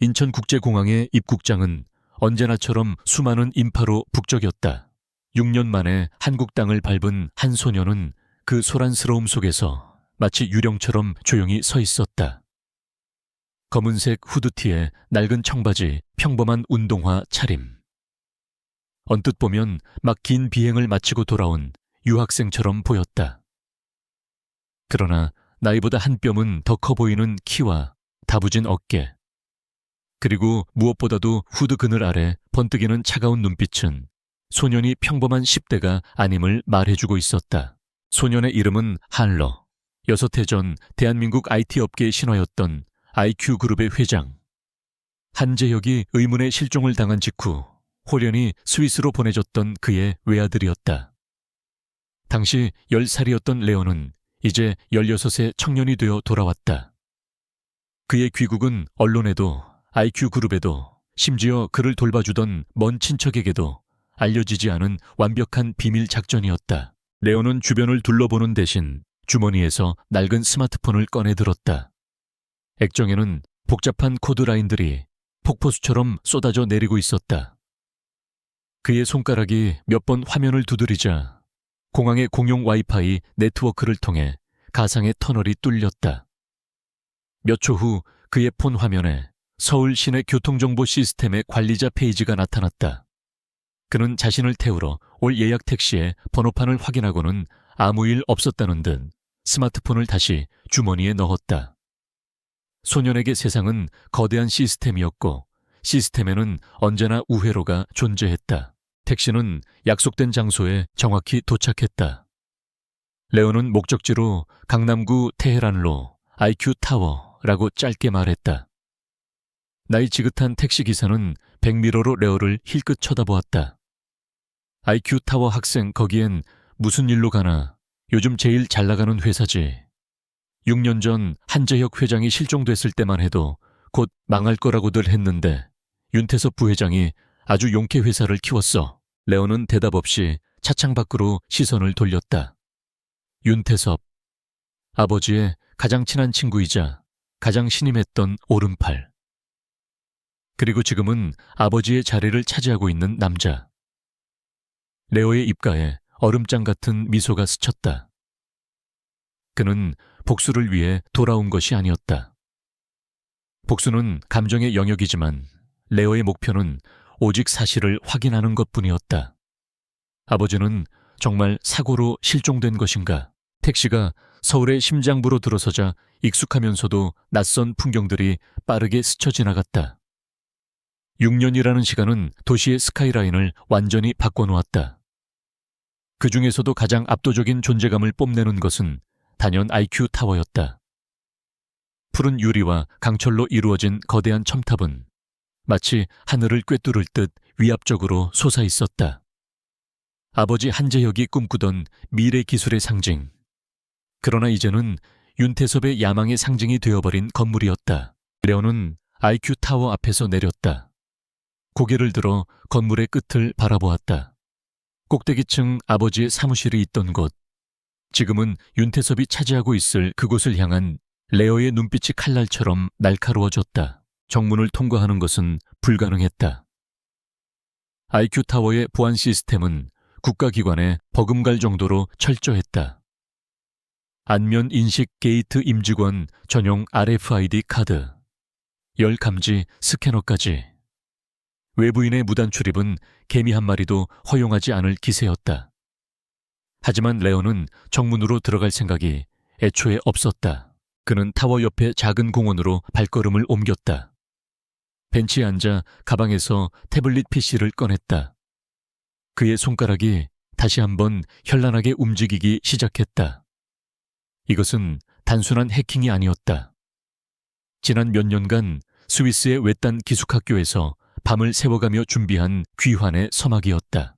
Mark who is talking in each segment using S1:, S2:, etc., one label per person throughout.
S1: 인천국제공항의 입국장은 언제나처럼 수많은 인파로 북적였다. 6년 만에 한국 땅을 밟은 한 소녀는 그 소란스러움 속에서 마치 유령처럼 조용히 서 있었다. 검은색 후드티에 낡은 청바지, 평범한 운동화 차림. 언뜻 보면 막 긴 비행을 마치고 돌아온 유학생처럼 보였다. 그러나 나이보다 한 뼘은 더 커 보이는 키와 다부진 어깨, 그리고 무엇보다도 후드 그늘 아래 번뜩이는 차가운 눈빛은 소년이 평범한 10대가 아님을 말해주고 있었다. 소년의 이름은 한러. 6해 전 대한민국 IT 업계의 신화였던 IQ그룹의 회장. 한재혁이 의문의 실종을 당한 직후 홀연히 스위스로 보내졌던 그의 외아들이었다. 당시 10살이었던 레오는 이제 16의 청년이 되어 돌아왔다. 그의 귀국은 언론에도 IQ그룹에도 심지어 그를 돌봐주던 먼 친척에게도 알려지지 않은 완벽한 비밀 작전이었다. 레오는 주변을 둘러보는 대신 주머니에서 낡은 스마트폰을 꺼내 들었다. 액정에는 복잡한 코드 라인들이 폭포수처럼 쏟아져 내리고 있었다. 그의 손가락이 몇 번 화면을 두드리자 공항의 공용 와이파이 네트워크를 통해 가상의 터널이 뚫렸다. 몇 초 후 그의 폰 화면에 서울 시내 교통정보 시스템의 관리자 페이지가 나타났다. 그는 자신을 태우러 올 예약 택시의 번호판을 확인하고는 아무 일 없었다는 듯 스마트폰을 다시 주머니에 넣었다. 소년에게 세상은 거대한 시스템이었고 시스템에는 언제나 우회로가 존재했다. 택시는 약속된 장소에 정확히 도착했다. 레오는 목적지로 강남구 테헤란로 IQ타워라고 짧게 말했다. 나이 지긋한 택시기사는 백미러로 레오를 힐끗 쳐다보았다. IQ타워 학생 거기엔 무슨 일로 가나 요즘 제일 잘 나가는 회사지. 6년 전 한재혁 회장이 실종됐을 때만 해도 곧 망할 거라고들 했는데 윤태섭 부회장이 아주 용케 회사를 키웠어. 레오는 대답 없이 차창 밖으로 시선을 돌렸다. 윤태섭, 아버지의 가장 친한 친구이자 가장 신임했던 오른팔. 그리고 지금은 아버지의 자리를 차지하고 있는 남자. 레오의 입가에 얼음장 같은 미소가 스쳤다. 그는 복수를 위해 돌아온 것이 아니었다. 복수는 감정의 영역이지만 레오의 목표는 오직 사실을 확인하는 것뿐이었다. 아버지는 정말 사고로 실종된 것인가? 택시가 서울의 심장부로 들어서자 익숙하면서도 낯선 풍경들이 빠르게 스쳐 지나갔다. 6년이라는 시간은 도시의 스카이라인을 완전히 바꿔놓았다. 그 중에서도 가장 압도적인 존재감을 뽐내는 것은 단연 IQ타워였다. 푸른 유리와 강철로 이루어진 거대한 첨탑은 마치 하늘을 꿰뚫을 듯 위압적으로 솟아있었다. 아버지 한재혁이 꿈꾸던 미래 기술의 상징. 그러나 이제는 윤태섭의 야망의 상징이 되어버린 건물이었다. 레오는 IQ타워 앞에서 내렸다. 고개를 들어 건물의 끝을 바라보았다. 꼭대기층 아버지의 사무실이 있던 곳, 지금은 윤태섭이 차지하고 있을 그곳을 향한 레오의 눈빛이 칼날처럼 날카로워졌다. 정문을 통과하는 것은 불가능했다. IQ타워의 보안 시스템은 국가기관에 버금갈 정도로 철저했다. 안면 인식 게이트 임직원 전용 RFID 카드, 열 감지 스캐너까지. 외부인의 무단 출입은 개미 한 마리도 허용하지 않을 기세였다. 하지만 레오는 정문으로 들어갈 생각이 애초에 없었다. 그는 타워 옆의 작은 공원으로 발걸음을 옮겼다. 벤치에 앉아 가방에서 태블릿 PC를 꺼냈다. 그의 손가락이 다시 한번 현란하게 움직이기 시작했다. 이것은 단순한 해킹이 아니었다. 지난 몇 년간 스위스의 외딴 기숙학교에서 밤을 새워가며 준비한 귀환의 서막이었다.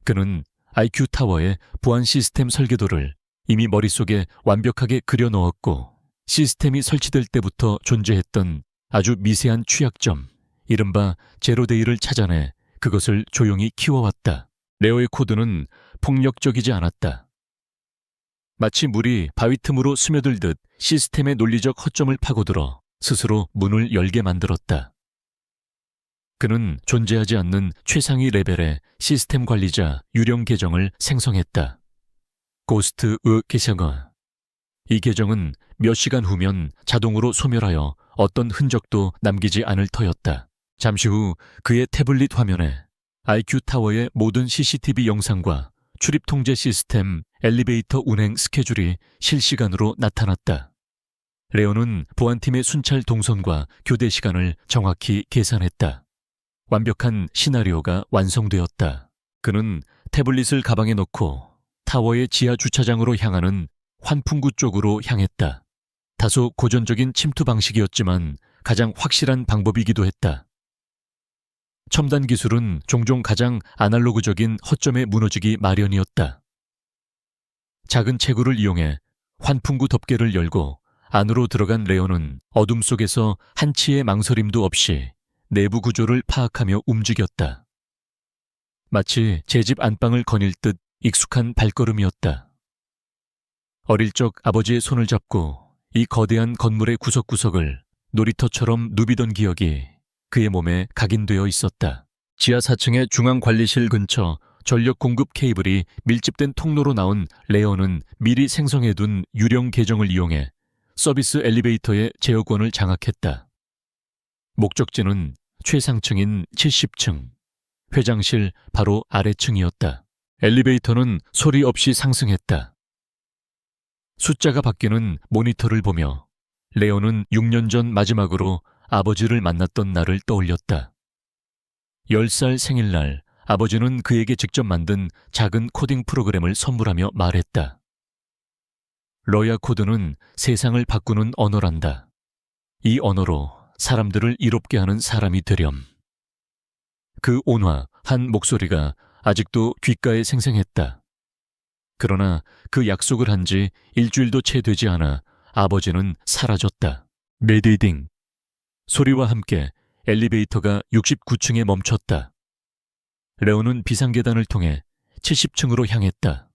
S1: 그는 IQ타워의 보안 시스템 설계도를 이미 머릿속에 완벽하게 그려 넣었고 시스템이 설치될 때부터 존재했던 아주 미세한 취약점, 이른바 제로데이를 찾아내 그것을 조용히 키워왔다. 레오의 코드는 폭력적이지 않았다. 마치 물이 바위 틈으로 스며들듯 시스템의 논리적 허점을 파고들어 스스로 문을 열게 만들었다. 그는 존재하지 않는 최상위 레벨의 시스템 관리자 유령 계정을 생성했다. 고스트 의 계정어. 이 계정은 몇 시간 후면 자동으로 소멸하여 어떤 흔적도 남기지 않을 터였다. 잠시 후 그의 태블릿 화면에 IQ 타워의 모든 CCTV 영상과 출입 통제 시스템, 엘리베이터 운행 스케줄이 실시간으로 나타났다. 레오는 보안팀의 순찰 동선과 교대 시간을 정확히 계산했다. 완벽한 시나리오가 완성되었다. 그는 태블릿을 가방에 넣고 타워의 지하 주차장으로 향하는 환풍구 쪽으로 향했다. 다소 고전적인 침투 방식이었지만 가장 확실한 방법이기도 했다. 첨단 기술은 종종 가장 아날로그적인 허점에 무너지기 마련이었다. 작은 채구를 이용해 환풍구 덮개를 열고 안으로 들어간 레오는 어둠 속에서 한치의 망설임도 없이 내부 구조를 파악하며 움직였다. 마치 제 집 안방을 거닐 듯 익숙한 발걸음이었다. 어릴 적 아버지의 손을 잡고 이 거대한 건물의 구석구석을 놀이터처럼 누비던 기억이 그의 몸에 각인되어 있었다. 지하 4층의 중앙관리실 근처 전력 공급 케이블이 밀집된 통로로 나온 레오는 미리 생성해둔 유령 계정을 이용해 서비스 엘리베이터의 제어권을 장악했다. 목적지는 최상층인 70층, 회장실 바로 아래층이었다. 엘리베이터는 소리 없이 상승했다. 숫자가 바뀌는 모니터를 보며 레오는 6년 전 마지막으로 아버지를 만났던 날을 떠올렸다. 10살 생일날 아버지는 그에게 직접 만든 작은 코딩 프로그램을 선물하며 말했다. 러야 코드는 세상을 바꾸는 언어란다. 이 언어로 사람들을 이롭게 하는 사람이 되렴. 그 온화한 목소리가 아직도 귓가에 생생했다. 그러나 그 약속을 한 지 일주일도 채 되지 않아 아버지는 사라졌다. 메디딩. 소리와 함께 엘리베이터가 69층에 멈췄다. 레오는 비상계단을 통해 70층으로 향했다.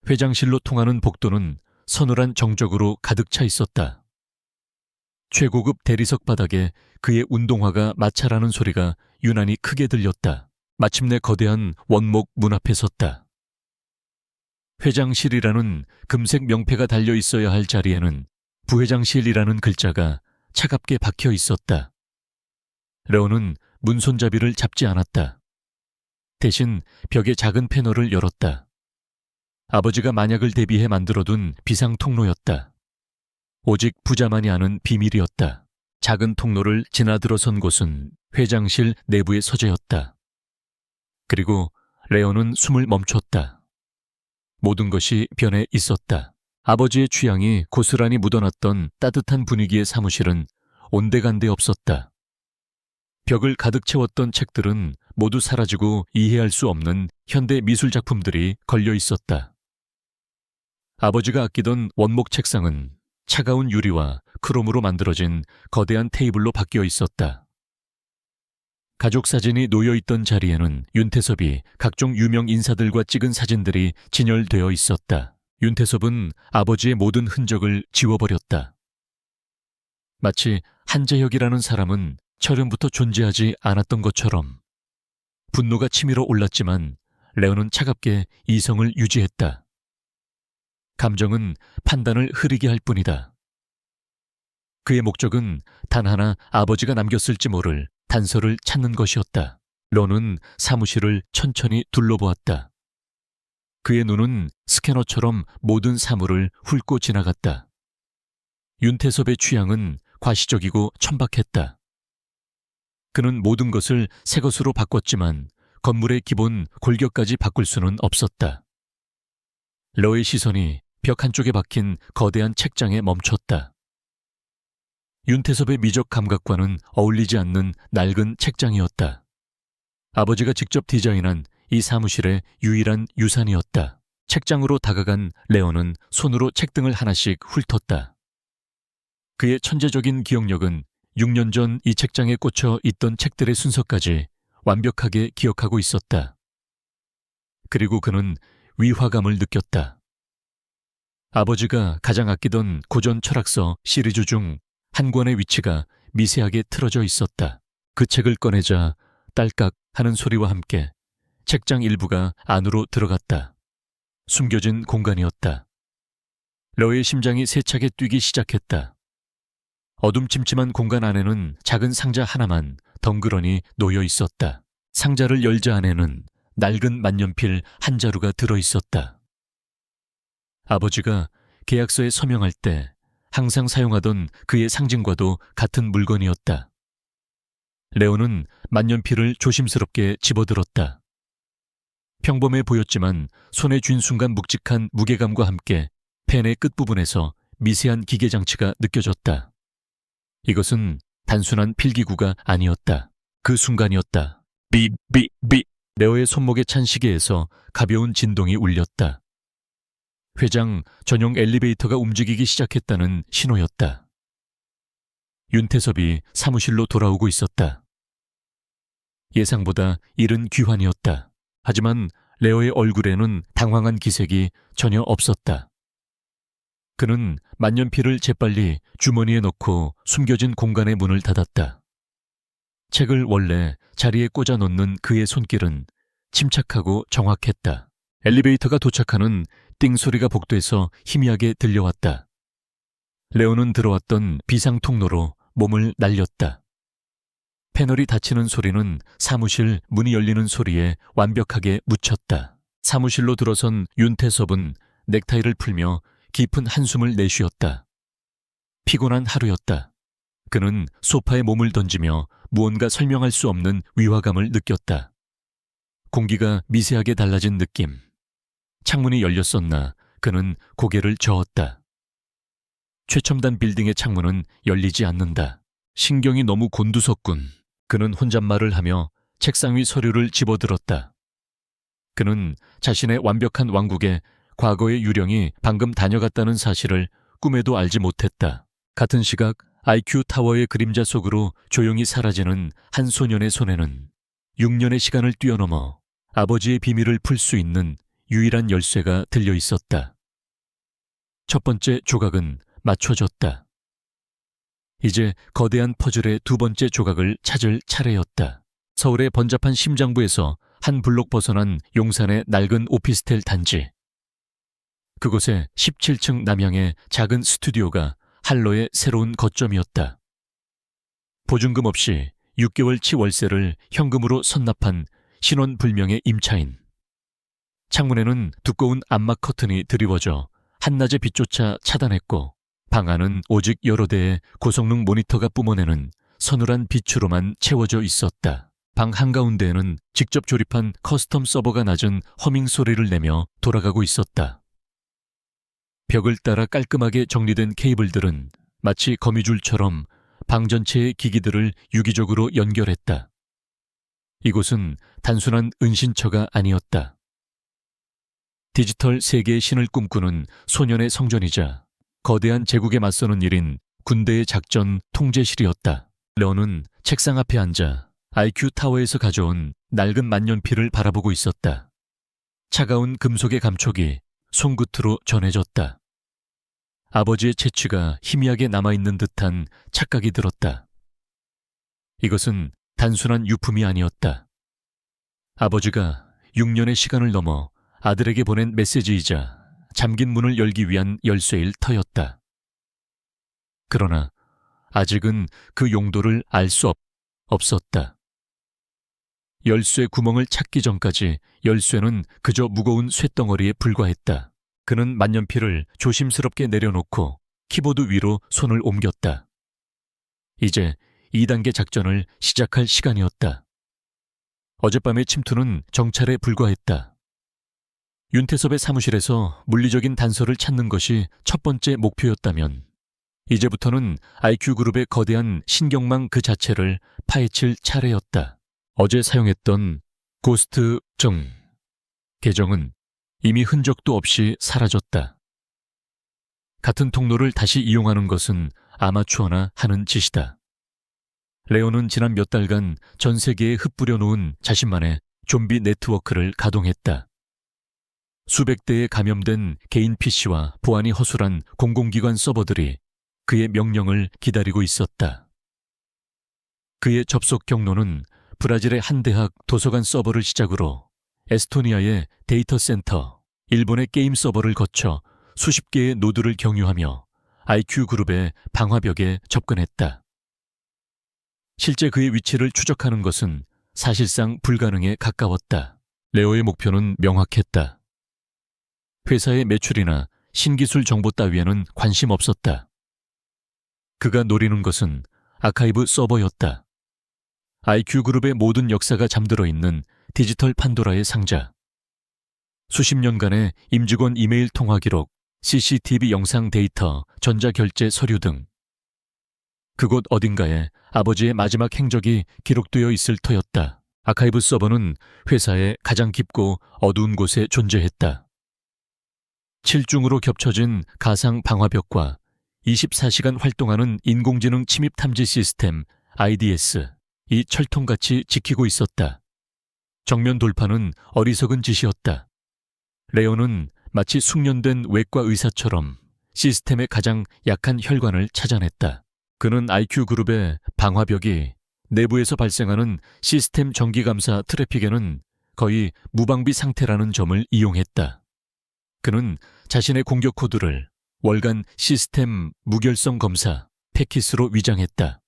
S1: 회장실로 통하는 복도는 서늘한 정적으로 가득 차 있었다. 최고급 대리석 바닥에 그의 운동화가 마찰하는 소리가 유난히 크게 들렸다. 마침내 거대한 원목 문 앞에 섰다. 회장실이라는 금색 명패가 달려 있어야 할 자리에는 부회장실이라는 글자가 차갑게 박혀 있었다. 레오는 문 손잡이를 잡지 않았다. 대신 벽의 작은 패널을 열었다. 아버지가 만약을 대비해 만들어둔 비상 통로였다. 오직 부자만이 아는 비밀이었다. 작은 통로를 지나들어선 곳은 회장실 내부의 서재였다. 그리고 레오는 숨을 멈췄다. 모든 것이 변해 있었다. 아버지의 취향이 고스란히 묻어났던 따뜻한 분위기의 사무실은 온데간데 없었다. 벽을 가득 채웠던 책들은 모두 사라지고 이해할 수 없는 현대 미술 작품들이 걸려 있었다. 아버지가 아끼던 원목 책상은 차가운 유리와 크롬으로 만들어진 거대한 테이블로 바뀌어 있었다. 가족 사진이 놓여있던 자리에는 윤태섭이 각종 유명 인사들과 찍은 사진들이 진열되어 있었다. 윤태섭은 아버지의 모든 흔적을 지워버렸다. 마치 한재혁이라는 사람은 철연부터 존재하지 않았던 것처럼. 분노가 치밀어 올랐지만 레오는 차갑게 이성을 유지했다. 감정은 판단을 흐리게 할 뿐이다. 그의 목적은 단 하나 아버지가 남겼을지 모를 단서를 찾는 것이었다. 런은 사무실을 천천히 둘러보았다. 그의 눈은 스캐너처럼 모든 사물을 훑고 지나갔다. 윤태섭의 취향은 과시적이고 천박했다. 그는 모든 것을 새 것으로 바꿨지만 건물의 기본 골격까지 바꿀 수는 없었다. 러의 시선이 벽 한쪽에 박힌 거대한 책장에 멈췄다. 윤태섭의 미적 감각과는 어울리지 않는 낡은 책장이었다. 아버지가 직접 디자인한 이 사무실의 유일한 유산이었다. 책장으로 다가간 레오는 손으로 책등을 하나씩 훑었다. 그의 천재적인 기억력은 6년 전 이 책장에 꽂혀 있던 책들의 순서까지 완벽하게 기억하고 있었다. 그리고 그는 위화감을 느꼈다. 아버지가 가장 아끼던 고전 철학서 시리즈 중 한 권의 위치가 미세하게 틀어져 있었다. 그 책을 꺼내자 딸깍 하는 소리와 함께 책장 일부가 안으로 들어갔다. 숨겨진 공간이었다. 레오의 심장이 세차게 뛰기 시작했다. 어둠침침한 공간 안에는 작은 상자 하나만 덩그러니 놓여 있었다. 상자를 열자 안에는 낡은 만년필 한 자루가 들어 있었다. 아버지가 계약서에 서명할 때 항상 사용하던 그의 상징과도 같은 물건이었다. 레오는 만년필을 조심스럽게 집어들었다. 평범해 보였지만 손에 쥔 순간 묵직한 무게감과 함께 펜의 끝부분에서 미세한 기계장치가 느껴졌다. 이것은 단순한 필기구가 아니었다. 그 순간이었다. 삐삐삐. 레오의 손목에 찬 시계에서 가벼운 진동이 울렸다. 회장 전용 엘리베이터가 움직이기 시작했다는 신호였다. 윤태섭이 사무실로 돌아오고 있었다. 예상보다 이른 귀환이었다. 하지만 레오의 얼굴에는 당황한 기색이 전혀 없었다. 그는 만년필을 재빨리 주머니에 넣고 숨겨진 공간의 문을 닫았다. 책을 원래 자리에 꽂아 놓는 그의 손길은 침착하고 정확했다. 엘리베이터가 도착하는 띵 소리가 복도에서 희미하게 들려왔다. 레오는 들어왔던 비상 통로로 몸을 날렸다. 패널이 닫히는 소리는 사무실 문이 열리는 소리에 완벽하게 묻혔다. 사무실로 들어선 윤태섭은 넥타이를 풀며 깊은 한숨을 내쉬었다. 피곤한 하루였다. 그는 소파에 몸을 던지며 무언가 설명할 수 없는 위화감을 느꼈다. 공기가 미세하게 달라진 느낌. 창문이 열렸었나 그는 고개를 저었다. 최첨단 빌딩의 창문은 열리지 않는다. 신경이 너무 곤두섰군. 그는 혼잣말을 하며 책상 위 서류를 집어들었다. 그는 자신의 완벽한 왕국에 과거의 유령이 방금 다녀갔다는 사실을 꿈에도 알지 못했다. 같은 시각 IQ 타워의 그림자 속으로 조용히 사라지는 한 소년의 손에는 6년의 시간을 뛰어넘어 아버지의 비밀을 풀 수 있는 유일한 열쇠가 들려 있었다. 첫 번째 조각은 맞춰졌다. 이제 거대한 퍼즐의 두 번째 조각을 찾을 차례였다. 서울의 번잡한 심장부에서 한 블록 벗어난 용산의 낡은 오피스텔 단지. 그곳에 17층 남향의 작은 스튜디오가 할로의 새로운 거점이었다. 보증금 없이 6개월치 월세를 현금으로 선납한 신원불명의 임차인. 창문에는 두꺼운 암막 커튼이 드리워져 한낮의 빛조차 차단했고 방 안은 오직 여러 대의 고성능 모니터가 뿜어내는 서늘한 빛으로만 채워져 있었다. 방 한가운데에는 직접 조립한 커스텀 서버가 낮은 허밍 소리를 내며 돌아가고 있었다. 벽을 따라 깔끔하게 정리된 케이블들은 마치 거미줄처럼 방 전체의 기기들을 유기적으로 연결했다. 이곳은 단순한 은신처가 아니었다. 디지털 세계의 신을 꿈꾸는 소년의 성전이자 거대한 제국에 맞서는 일인 군대의 작전 통제실이었다. 레오는 책상 앞에 앉아 IQ 타워에서 가져온 낡은 만년필을 바라보고 있었다. 차가운 금속의 감촉이 손끝으로 전해졌다. 아버지의 채취가 희미하게 남아있는 듯한 착각이 들었다. 이것은 단순한 유품이 아니었다. 아버지가 6년의 시간을 넘어 아들에게 보낸 메시지이자 잠긴 문을 열기 위한 열쇠일 터였다. 그러나 아직은 그 용도를 알 수 없었다. 열쇠 구멍을 찾기 전까지 열쇠는 그저 무거운 쇳덩어리에 불과했다. 그는 만년필을 조심스럽게 내려놓고 키보드 위로 손을 옮겼다. 이제 2단계 작전을 시작할 시간이었다. 어젯밤의 침투는 정찰에 불과했다. 윤태섭의 사무실에서 물리적인 단서를 찾는 것이 첫 번째 목표였다면 이제부터는 IQ그룹의 거대한 신경망 그 자체를 파헤칠 차례였다. 어제 사용했던 고스트 계정은 이미 흔적도 없이 사라졌다. 같은 통로를 다시 이용하는 것은 아마추어나 하는 짓이다. 레오는 지난 몇 달간 전 세계에 흩뿌려 놓은 자신만의 좀비 네트워크를 가동했다. 수백 대에 감염된 개인 PC와 보안이 허술한 공공기관 서버들이 그의 명령을 기다리고 있었다. 그의 접속 경로는 브라질의 한 대학 도서관 서버를 시작으로 에스토니아의 데이터 센터, 일본의 게임 서버를 거쳐 수십 개의 노드를 경유하며 IQ 그룹의 방화벽에 접근했다. 실제 그의 위치를 추적하는 것은 사실상 불가능에 가까웠다. 레오의 목표는 명확했다. 회사의 매출이나 신기술 정보 따위에는 관심 없었다. 그가 노리는 것은 아카이브 서버였다. IQ 그룹의 모든 역사가 잠들어 있는 디지털 판도라의 상자. 수십 년간의 임직원 이메일 통화 기록, CCTV 영상 데이터, 전자결제 서류 등 그곳 어딘가에 아버지의 마지막 행적이 기록되어 있을 터였다. 아카이브 서버는 회사의 가장 깊고 어두운 곳에 존재했다. 7중으로 겹쳐진 가상 방화벽과 24시간 활동하는 인공지능 침입 탐지 시스템 IDS, 이 철통같이 지키고 있었다. 정면 돌파는 어리석은 짓이었다. 레오는 마치 숙련된 외과 의사처럼 시스템의 가장 약한 혈관을 찾아냈다. 그는 IQ 그룹의 방화벽이 내부에서 발생하는 시스템 정기감사 트래픽에는 거의 무방비 상태라는 점을 이용했다. 그는 자신의 공격 코드를 월간 시스템 무결성 검사 패킷으로 위장했다.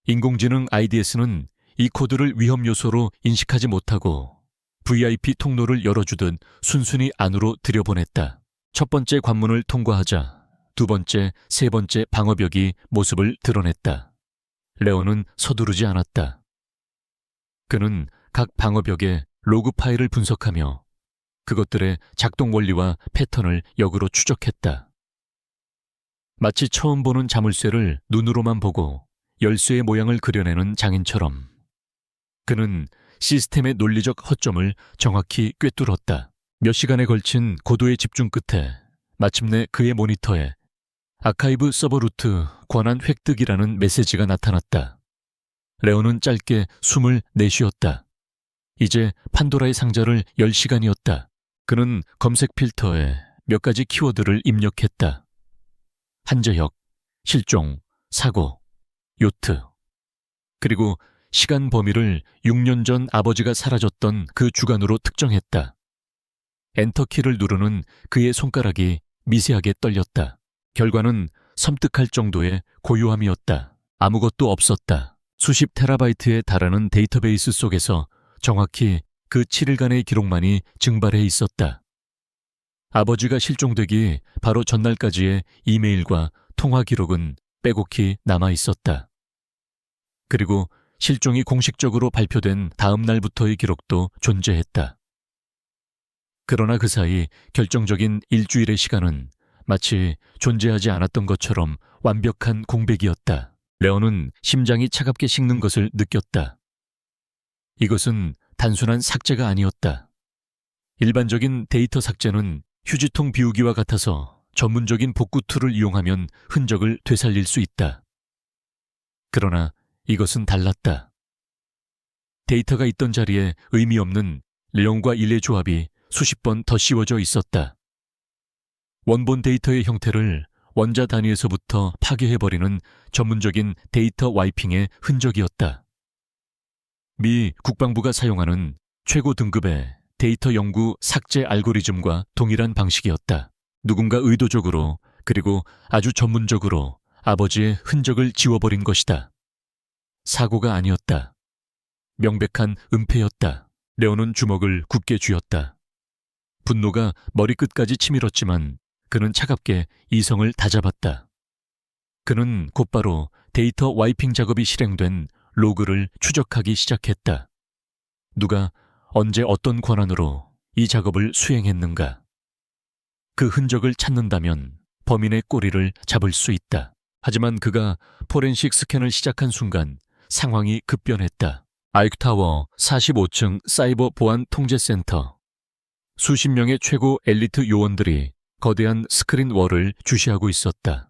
S1: 인공지능 IDS는 이 코드를 위험 요소로 인식하지 못하고 VIP 통로를 열어주듯 순순히 안으로 들여보냈다. 첫 번째 관문을 통과하자 두 번째, 세 번째 방어벽이 모습을 드러냈다. 레오는 서두르지 않았다. 그는 각 방어벽의 로그 파일을 분석하며 그것들의 작동 원리와 패턴을 역으로 추적했다. 마치 처음 보는 자물쇠를 눈으로만 보고 열쇠의 모양을 그려내는 장인처럼 그는 시스템의 논리적 허점을 정확히 꿰뚫었다. 몇 시간에 걸친 고도의 집중 끝에 마침내 그의 모니터에 아카이브 서버 루트 권한 획득이라는 메시지가 나타났다. 레오는 짧게 숨을 내쉬었다. 이제 판도라의 상자를 열 시간이었다. 그는 검색 필터에 몇 가지 키워드를 입력했다. 한재혁, 실종, 사고, 요트. 그리고 시간 범위를 6년 전 아버지가 사라졌던 그 주간으로 특정했다. 엔터키를 누르는 그의 손가락이 미세하게 떨렸다. 결과는 섬뜩할 정도의 고요함이었다. 아무것도 없었다. 수십 테라바이트에 달하는 데이터베이스 속에서 정확히 그 7일간의 기록만이 증발해 있었다. 아버지가 실종되기 바로 전날까지의 이메일과 통화 기록은 빼곡히 남아 있었다. 그리고 실종이 공식적으로 발표된 다음 날부터의 기록도 존재했다. 그러나 그 사이 결정적인 일주일의 시간은 마치 존재하지 않았던 것처럼 완벽한 공백이었다. 레오는 심장이 차갑게 식는 것을 느꼈다. 이것은 단순한 삭제가 아니었다. 일반적인 데이터 삭제는 휴지통 비우기와 같아서 전문적인 복구 툴을 이용하면 흔적을 되살릴 수 있다. 그러나 이것은 달랐다. 데이터가 있던 자리에 의미 없는 레옹과 일의 조합이 수십 번 더 씌워져 있었다. 원본 데이터의 형태를 원자 단위에서부터 파괴해버리는 전문적인 데이터 와이핑의 흔적이었다. 미 국방부가 사용하는 최고 등급의 데이터 연구 삭제 알고리즘과 동일한 방식이었다. 누군가 의도적으로 그리고 아주 전문적으로 아버지의 흔적을 지워버린 것이다. 사고가 아니었다. 명백한 은폐였다. 레오는 주먹을 굳게 쥐었다. 분노가 머리끝까지 치밀었지만 그는 차갑게 이성을 다잡았다. 그는 곧바로 데이터 와이핑 작업이 실행된 로그를 추적하기 시작했다. 누가 언제 어떤 권한으로 이 작업을 수행했는가? 그 흔적을 찾는다면 범인의 꼬리를 잡을 수 있다. 하지만 그가 포렌식 스캔을 시작한 순간 상황이 급변했다. 아이크타워 45층 사이버 보안 통제센터. 수십 명의 최고 엘리트 요원들이 거대한 스크린 월을 주시하고 있었다.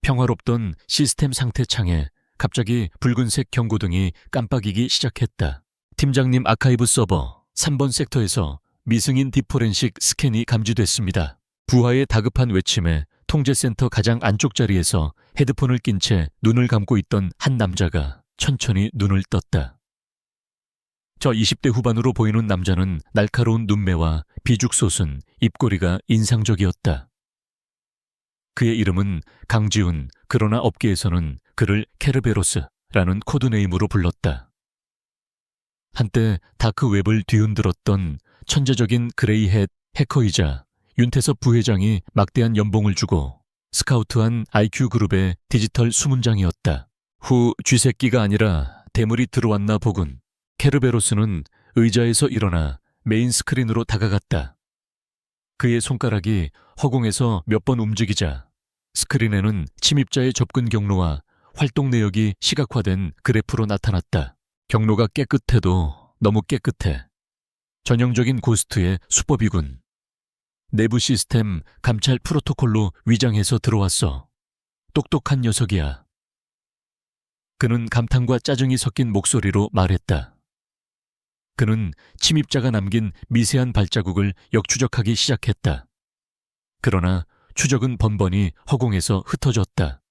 S1: 평화롭던 시스템 상태 창에 갑자기 붉은색 경고등이 깜빡이기 시작했다. 팀장님, 아카이브 서버 3번 섹터에서 미승인 디포렌식 스캔이 감지됐습니다. 부하의 다급한 외침에 통제센터 가장 안쪽 자리에서 헤드폰을 낀 채 눈을 감고 있던 한 남자가 천천히 눈을 떴다. 저 20대 후반으로 보이는 남자는 날카로운 눈매와 비죽 솟은 입꼬리가 인상적이었다. 그의 이름은 강지훈, 그러나 업계에서는 그를 케르베로스라는 코드네임으로 불렀다. 한때 다크웹을 뒤흔들었던 천재적인 그레이햇 해커이자 윤태섭 부회장이 막대한 연봉을 주고 스카우트한 IQ그룹의 디지털 수문장이었다. 후 쥐새끼가 아니라 대물이 들어왔나 보군. 케르베로스는 의자에서 일어나 메인 스크린으로 다가갔다. 그의 손가락이 허공에서 몇 번 움직이자 스크린에는 침입자의 접근 경로와 활동 내역이 시각화된 그래프로 나타났다. 경로가 깨끗해도 너무 깨끗해. 전형적인 고스트의 수법이군. 내부 시스템 감찰 프로토콜로 위장해서 들어왔어. 똑똑한 녀석이야. 그는 감탄과 짜증이 섞인 목소리로 말했다. 그는 침입자가 남긴 미세한 발자국을 역추적하기 시작했다. 그러나 추적은 번번이 허공에서 흩어졌다.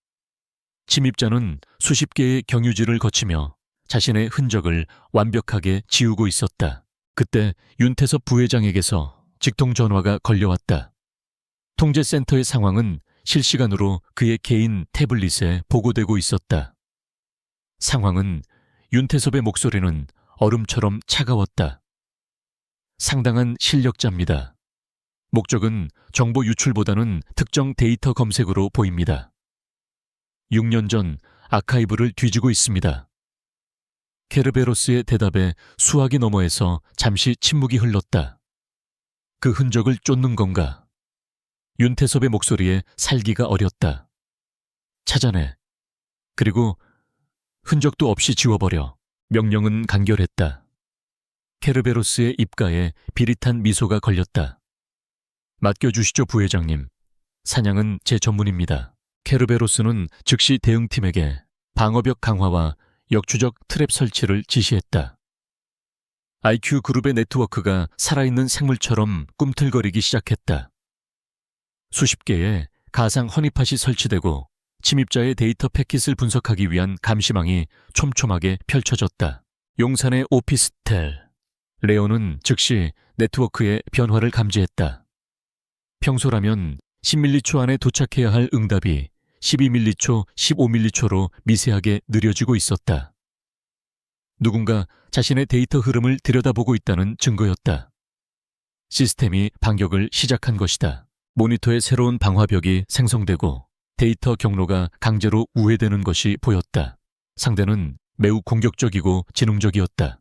S1: 침입자는 수십 개의 경유지를 거치며 자신의 흔적을 완벽하게 지우고 있었다. 그때 윤태섭 부회장에게서 직통 전화가 걸려왔다. 통제센터의 상황은 실시간으로 그의 개인 태블릿에 보고되고 있었다. 상황은 윤태섭의 목소리는 얼음처럼 차가웠다. 상당한 실력자입니다. 목적은 정보 유출보다는 특정 데이터 검색으로 보입니다. 6년 전 아카이브를 뒤지고 있습니다. 케르베로스의 대답에 수화기 너머에서 잠시 침묵이 흘렀다. 그 흔적을 쫓는 건가? 윤태섭의 목소리에 살기가 어렸다. 찾아내. 그리고 흔적도 없이 지워버려. 명령은 간결했다. 케르베로스의 입가에 비릿한 미소가 걸렸다. 맡겨주시죠, 부회장님. 사냥은 제 전문입니다. 케르베로스는 즉시 대응팀에게 방어벽 강화와 역추적 트랩 설치를 지시했다. IQ그룹의 네트워크가 살아있는 생물처럼 꿈틀거리기 시작했다. 수십 개의 가상 허니팟이 설치되고 침입자의 데이터 패킷을 분석하기 위한 감시망이 촘촘하게 펼쳐졌다. 용산의 오피스텔. 레오는 즉시 네트워크의 변화를 감지했다. 평소라면 10밀리초 안에 도착해야 할 응답이 12밀리초, 15밀리초로 미세하게 느려지고 있었다. 누군가 자신의 데이터 흐름을 들여다보고 있다는 증거였다. 시스템이 반격을 시작한 것이다. 모니터에 새로운 방화벽이 생성되고 데이터 경로가 강제로 우회되는 것이 보였다. 상대는 매우 공격적이고 지능적이었다.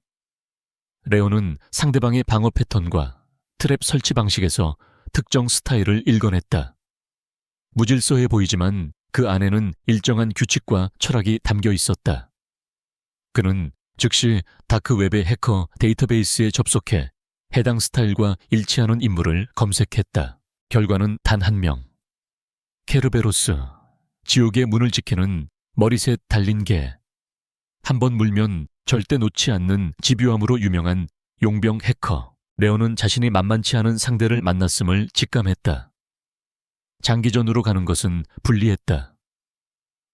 S1: 레오는 상대방의 방어 패턴과 트랩 설치 방식에서 특정 스타일을 읽어냈다. 무질서해 보이지만 그 안에는 일정한 규칙과 철학이 담겨 있었다. 그는 즉시 다크웹의 해커 데이터베이스에 접속해 해당 스타일과 일치하는 인물을 검색했다. 결과는 단 한 명. 케르베로스, 지옥의 문을 지키는 머리셋 달린 개. 한번 물면 절대 놓지 않는 집요함으로 유명한 용병 해커. 레오는 자신이 만만치 않은 상대를 만났음을 직감했다. 장기전으로 가는 것은 불리했다.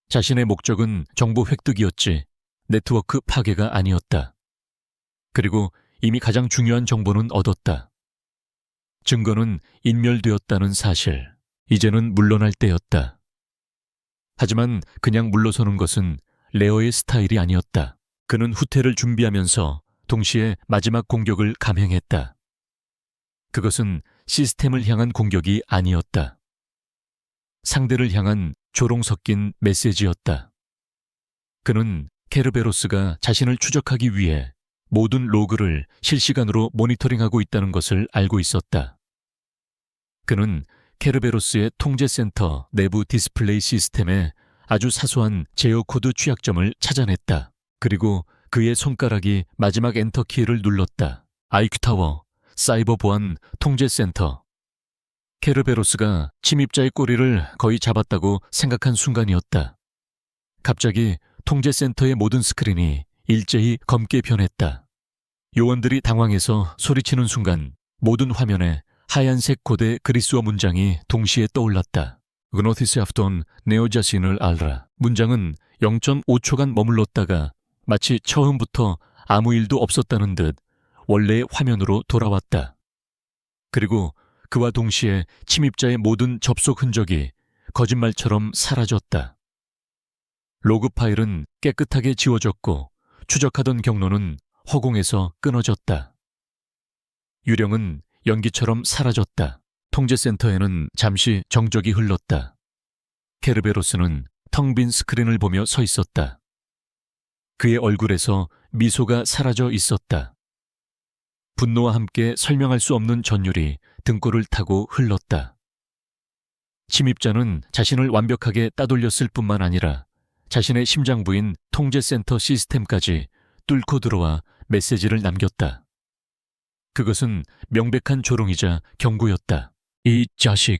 S1: 자신의 목적은 정보 획득이었지 네트워크 파괴가 아니었다. 그리고 이미 가장 중요한 정보는 얻었다. 증거는 인멸되었다는 사실. 이제는 물러날 때였다. 하지만 그냥 물러서는 것은 레오의 스타일이 아니었다. 그는 후퇴를 준비하면서 동시에 마지막 공격을 감행했다. 그것은 시스템을 향한 공격이 아니었다. 상대를 향한 조롱 섞인 메시지였다. 그는 케르베로스가 자신을 추적하기 위해 모든 로그를 실시간으로 모니터링하고 있다는 것을 알고 있었다. 그는 케르베로스의 통제센터 내부 디스플레이 시스템에 아주 사소한 제어코드 취약점을 찾아냈다. 그리고 그의 손가락이 마지막 엔터키를 눌렀다. IQ타워, 사이버 보안 통제센터. 케르베로스가 침입자의 꼬리를 거의 잡았다고 생각한 순간이었다. 갑자기 통제센터의 모든 스크린이 일제히 검게 변했다. 요원들이 당황해서 소리치는 순간 모든 화면에 하얀색 고대 그리스어 문장이 동시에 떠올랐다. 그노티스 아프톤 네오 자신을 알라. 문장은 0.5초간 머물렀다가 마치 처음부터 아무 일도 없었다는 듯 원래의 화면으로 돌아왔다. 그리고 그와 동시에 침입자의 모든 접속 흔적이 거짓말처럼 사라졌다. 로그 파일은 깨끗하게 지워졌고 추적하던 경로는 허공에서 끊어졌다. 유령은 연기처럼 사라졌다. 통제센터에는 잠시 정적이 흘렀다. 케르베로스는 텅 빈 스크린을 보며 서 있었다. 그의 얼굴에서 미소가 사라져 있었다. 분노와 함께 설명할 수 없는 전율이 등골을 타고 흘렀다. 침입자는 자신을 완벽하게 따돌렸을 뿐만 아니라 자신의 심장부인 통제센터 시스템까지 뚫고 들어와 메시지를 남겼다. 그것은 명백한 조롱이자 경고였다. 이 자식!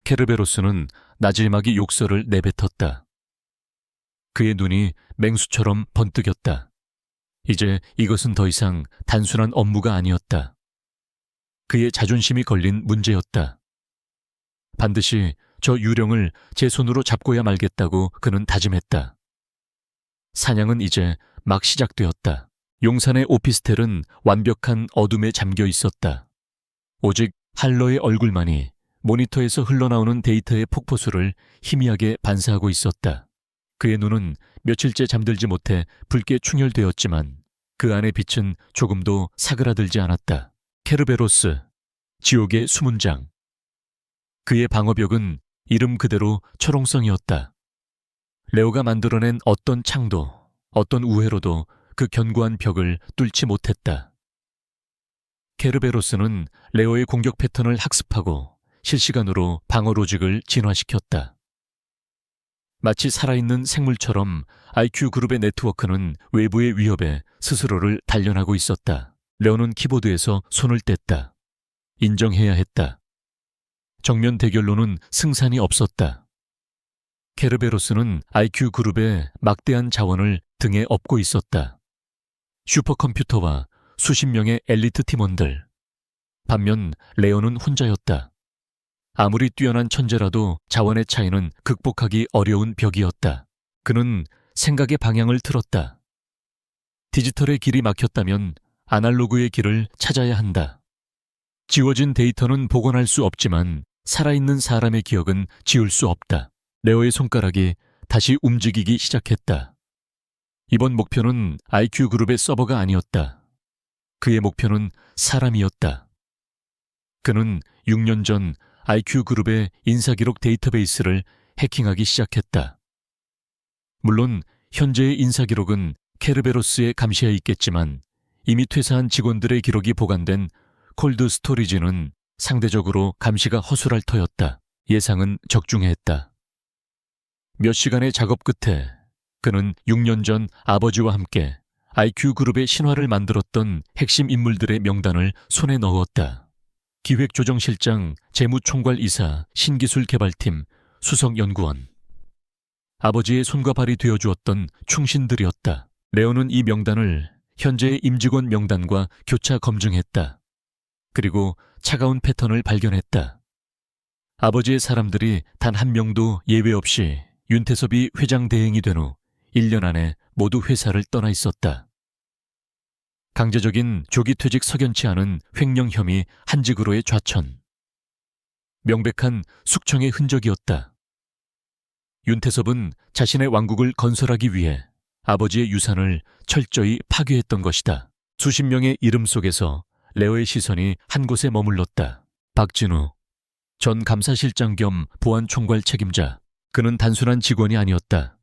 S1: 케르베로스는 나질막이 욕설을 내뱉었다. 그의 눈이 맹수처럼 번뜩였다. 이제 이것은 더 이상 단순한 업무가 아니었다. 그의 자존심이 걸린 문제였다. 반드시 저 유령을 제 손으로 잡고야 말겠다고 그는 다짐했다. 사냥은 이제 막 시작되었다. 용산의 오피스텔은 완벽한 어둠에 잠겨 있었다. 오직 할러의 얼굴만이 모니터에서 흘러나오는 데이터의 폭포수를 희미하게 반사하고 있었다. 그의 눈은 며칠째 잠들지 못해 붉게 충혈되었지만 그 안의 빛은 조금도 사그라들지 않았다. 케르베로스, 지옥의 수문장. 그의 방어벽은 이름 그대로 초롱성이었다. 레오가 만들어낸 어떤 창도, 어떤 우회로도 그 견고한 벽을 뚫지 못했다. 케르베로스는 레오의 공격 패턴을 학습하고 실시간으로 방어 로직을 진화시켰다. 마치 살아있는 생물처럼 IQ 그룹의 네트워크는 외부의 위협에 스스로를 단련하고 있었다. 레오는 키보드에서 손을 뗐다. 인정해야 했다. 정면 대결로는 승산이 없었다. 케르베로스는 IQ 그룹의 막대한 자원을 등에 업고 있었다. 슈퍼컴퓨터와 수십 명의 엘리트 팀원들. 반면 레오는 혼자였다. 아무리 뛰어난 천재라도 자원의 차이는 극복하기 어려운 벽이었다. 그는 생각의 방향을 틀었다. 디지털의 길이 막혔다면 아날로그의 길을 찾아야 한다. 지워진 데이터는 복원할 수 없지만 살아있는 사람의 기억은 지울 수 없다. 레오의 손가락이 다시 움직이기 시작했다. 이번 목표는 IQ 그룹의 서버가 아니었다. 그의 목표는 사람이었다. 그는 6년 전 IQ 그룹의 인사기록 데이터베이스를 해킹하기 시작했다. 물론 현재의 인사기록은 케르베로스의 감시하에 있겠지만 이미 퇴사한 직원들의 기록이 보관된 콜드 스토리지는 상대적으로 감시가 허술할 터였다. 예상은 적중했다. 몇 시간의 작업 끝에 그는 6년 전 아버지와 함께 IQ 그룹의 신화를 만들었던 핵심 인물들의 명단을 손에 넣었다. 기획조정실장, 재무총괄이사, 신기술개발팀, 수석연구원. 아버지의 손과 발이 되어주었던 충신들이었다. 레오는 이 명단을 현재의 임직원 명단과 교차 검증했다. 그리고 차가운 패턴을 발견했다. 아버지의 사람들이 단 한 명도 예외 없이 윤태섭이 회장 대행이 된 후 1년 안에 모두 회사를 떠나 있었다. 강제적인 조기 퇴직 석연치 않은 횡령 혐의 한직으로의 좌천. 명백한 숙청의 흔적이었다. 윤태섭은 자신의 왕국을 건설하기 위해 아버지의 유산을 철저히 파괴했던 것이다. 수십 명의 이름 속에서 레오의 시선이 한 곳에 머물렀다. 박진우, 전 감사실장 겸 보안총괄 책임자. 그는 단순한 직원이 아니었다.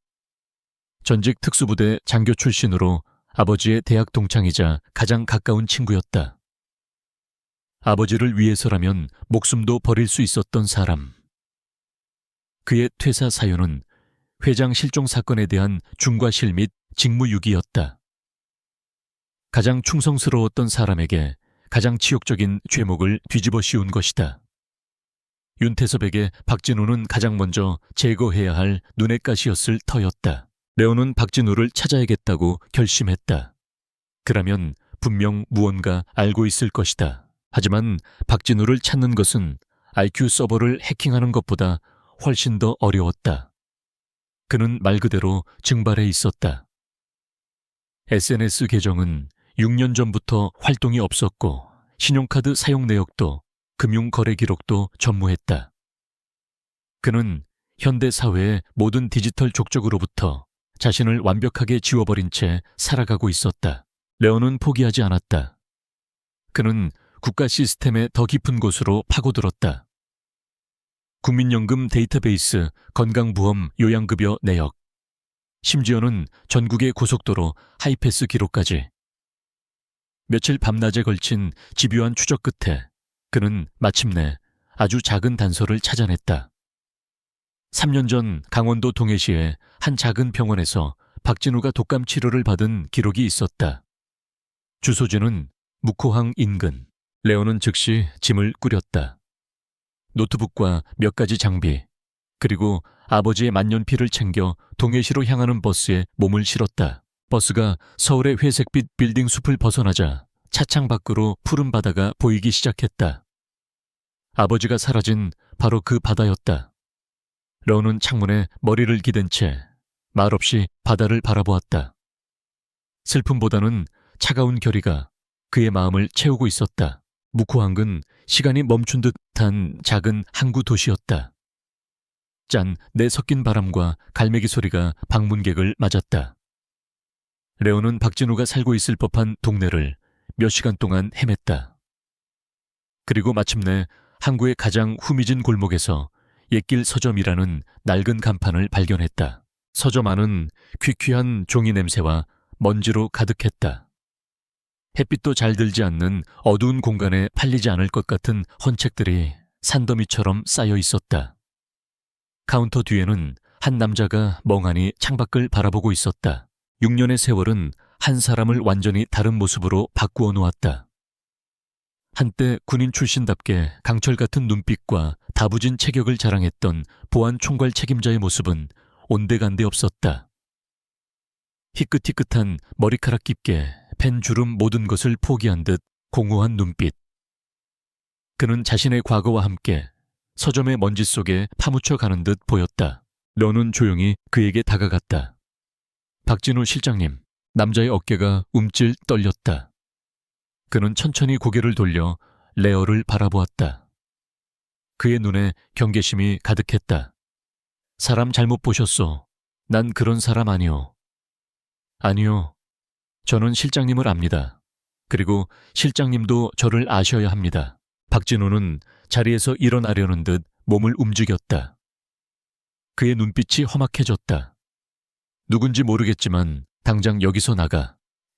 S1: 전직 특수부대 장교 출신으로 아버지의 대학 동창이자 가장 가까운 친구였다. 아버지를 위해서라면 목숨도 버릴 수 있었던 사람. 그의 퇴사 사유는 회장 실종 사건에 대한 중과실 및 직무유기였다. 가장 충성스러웠던 사람에게 가장 치욕적인 죄목을 뒤집어 씌운 것이다. 윤태섭에게 박진우는 가장 먼저 제거해야 할 눈엣 가시였을 터였다. 레오는 박진우를 찾아야겠다고 결심했다. 그라면 분명 무언가 알고 있을 것이다. 하지만 박진우를 찾는 것은 IQ 서버를 해킹하는 것보다 훨씬 더 어려웠다. 그는 말 그대로 증발해 있었다. SNS 계정은 6년 전부터 활동이 없었고 신용카드 사용 내역도 금융거래 기록도 전무했다. 그는 현대 사회의 모든 디지털 족적으로부터 자신을 완벽하게 지워버린 채 살아가고 있었다. 레오는 포기하지 않았다. 그는 국가 시스템의 더 깊은 곳으로 파고들었다. 국민연금 데이터베이스, 건강보험, 요양급여 내역, 심지어는 전국의 고속도로 하이패스 기록까지. 며칠 밤낮에 걸친 집요한 추적 끝에 그는 마침내 아주 작은 단서를 찾아냈다. 3년 전 강원도 동해시의 한 작은 병원에서 박진우가 독감 치료를 받은 기록이 있었다. 주소지는 묵호항 인근. 레오는 즉시 짐을 꾸렸다. 노트북과 몇 가지 장비, 그리고 아버지의 만년필을 챙겨 동해시로 향하는 버스에 몸을 실었다. 버스가 서울의 회색빛 빌딩 숲을 벗어나자 차창 밖으로 푸른 바다가 보이기 시작했다. 아버지가 사라진 바로 그 바다였다. 레오는 창문에 머리를 기댄 채 말없이 바다를 바라보았다. 슬픔보다는 차가운 결의가 그의 마음을 채우고 있었다. 묵호항은 시간이 멈춘 듯한 작은 항구 도시였다. 짠, 내 섞인 바람과 갈매기 소리가 방문객을 맞았다. 레오는 박진우가 살고 있을 법한 동네를 몇 시간 동안 헤맸다. 그리고 마침내 항구의 가장 후미진 골목에서 옛길 서점이라는 낡은 간판을 발견했다. 서점 안은 퀴퀴한 종이 냄새와 먼지로 가득했다. 햇빛도 잘 들지 않는 어두운 공간에 팔리지 않을 것 같은 헌책들이 산더미처럼 쌓여 있었다. 카운터 뒤에는 한 남자가 멍하니 창밖을 바라보고 있었다. 6년의 세월은 한 사람을 완전히 다른 모습으로 바꾸어 놓았다. 한때 군인 출신답게 강철 같은 눈빛과 다부진 체격을 자랑했던 보안 총괄 책임자의 모습은 온데간데 없었다. 희끗희끗한 머리카락 깊게 펜 주름 모든 것을 포기한 듯 공허한 눈빛. 그는 자신의 과거와 함께 서점의 먼지 속에 파묻혀 가는 듯 보였다. 레오는 조용히 그에게 다가갔다. 박진우 실장님. 남자의 어깨가 움찔 떨렸다. 그는 천천히 고개를 돌려 레오를 바라보았다. 그의 눈에 경계심이 가득했다. 사람 잘못 보셨소. 난 그런 사람 아니오. 아니요. 저는 실장님을 압니다. 그리고 실장님도 저를 아셔야 합니다. 박진우는 자리에서 일어나려는 듯 몸을 움직였다. 그의 눈빛이 험악해졌다. 누군지 모르겠지만 당장 여기서 나가.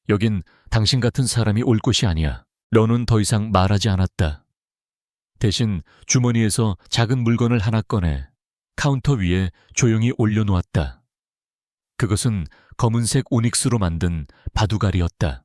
S1: 여긴 당신 같은 사람이 올 곳이 아니야. 레오는 더 이상 말하지 않았다. 대신 주머니에서 작은 물건을 하나 꺼내 카운터 위에 조용히 올려놓았다. 그것은 검은색 오닉스로 만든 바둑알이었다.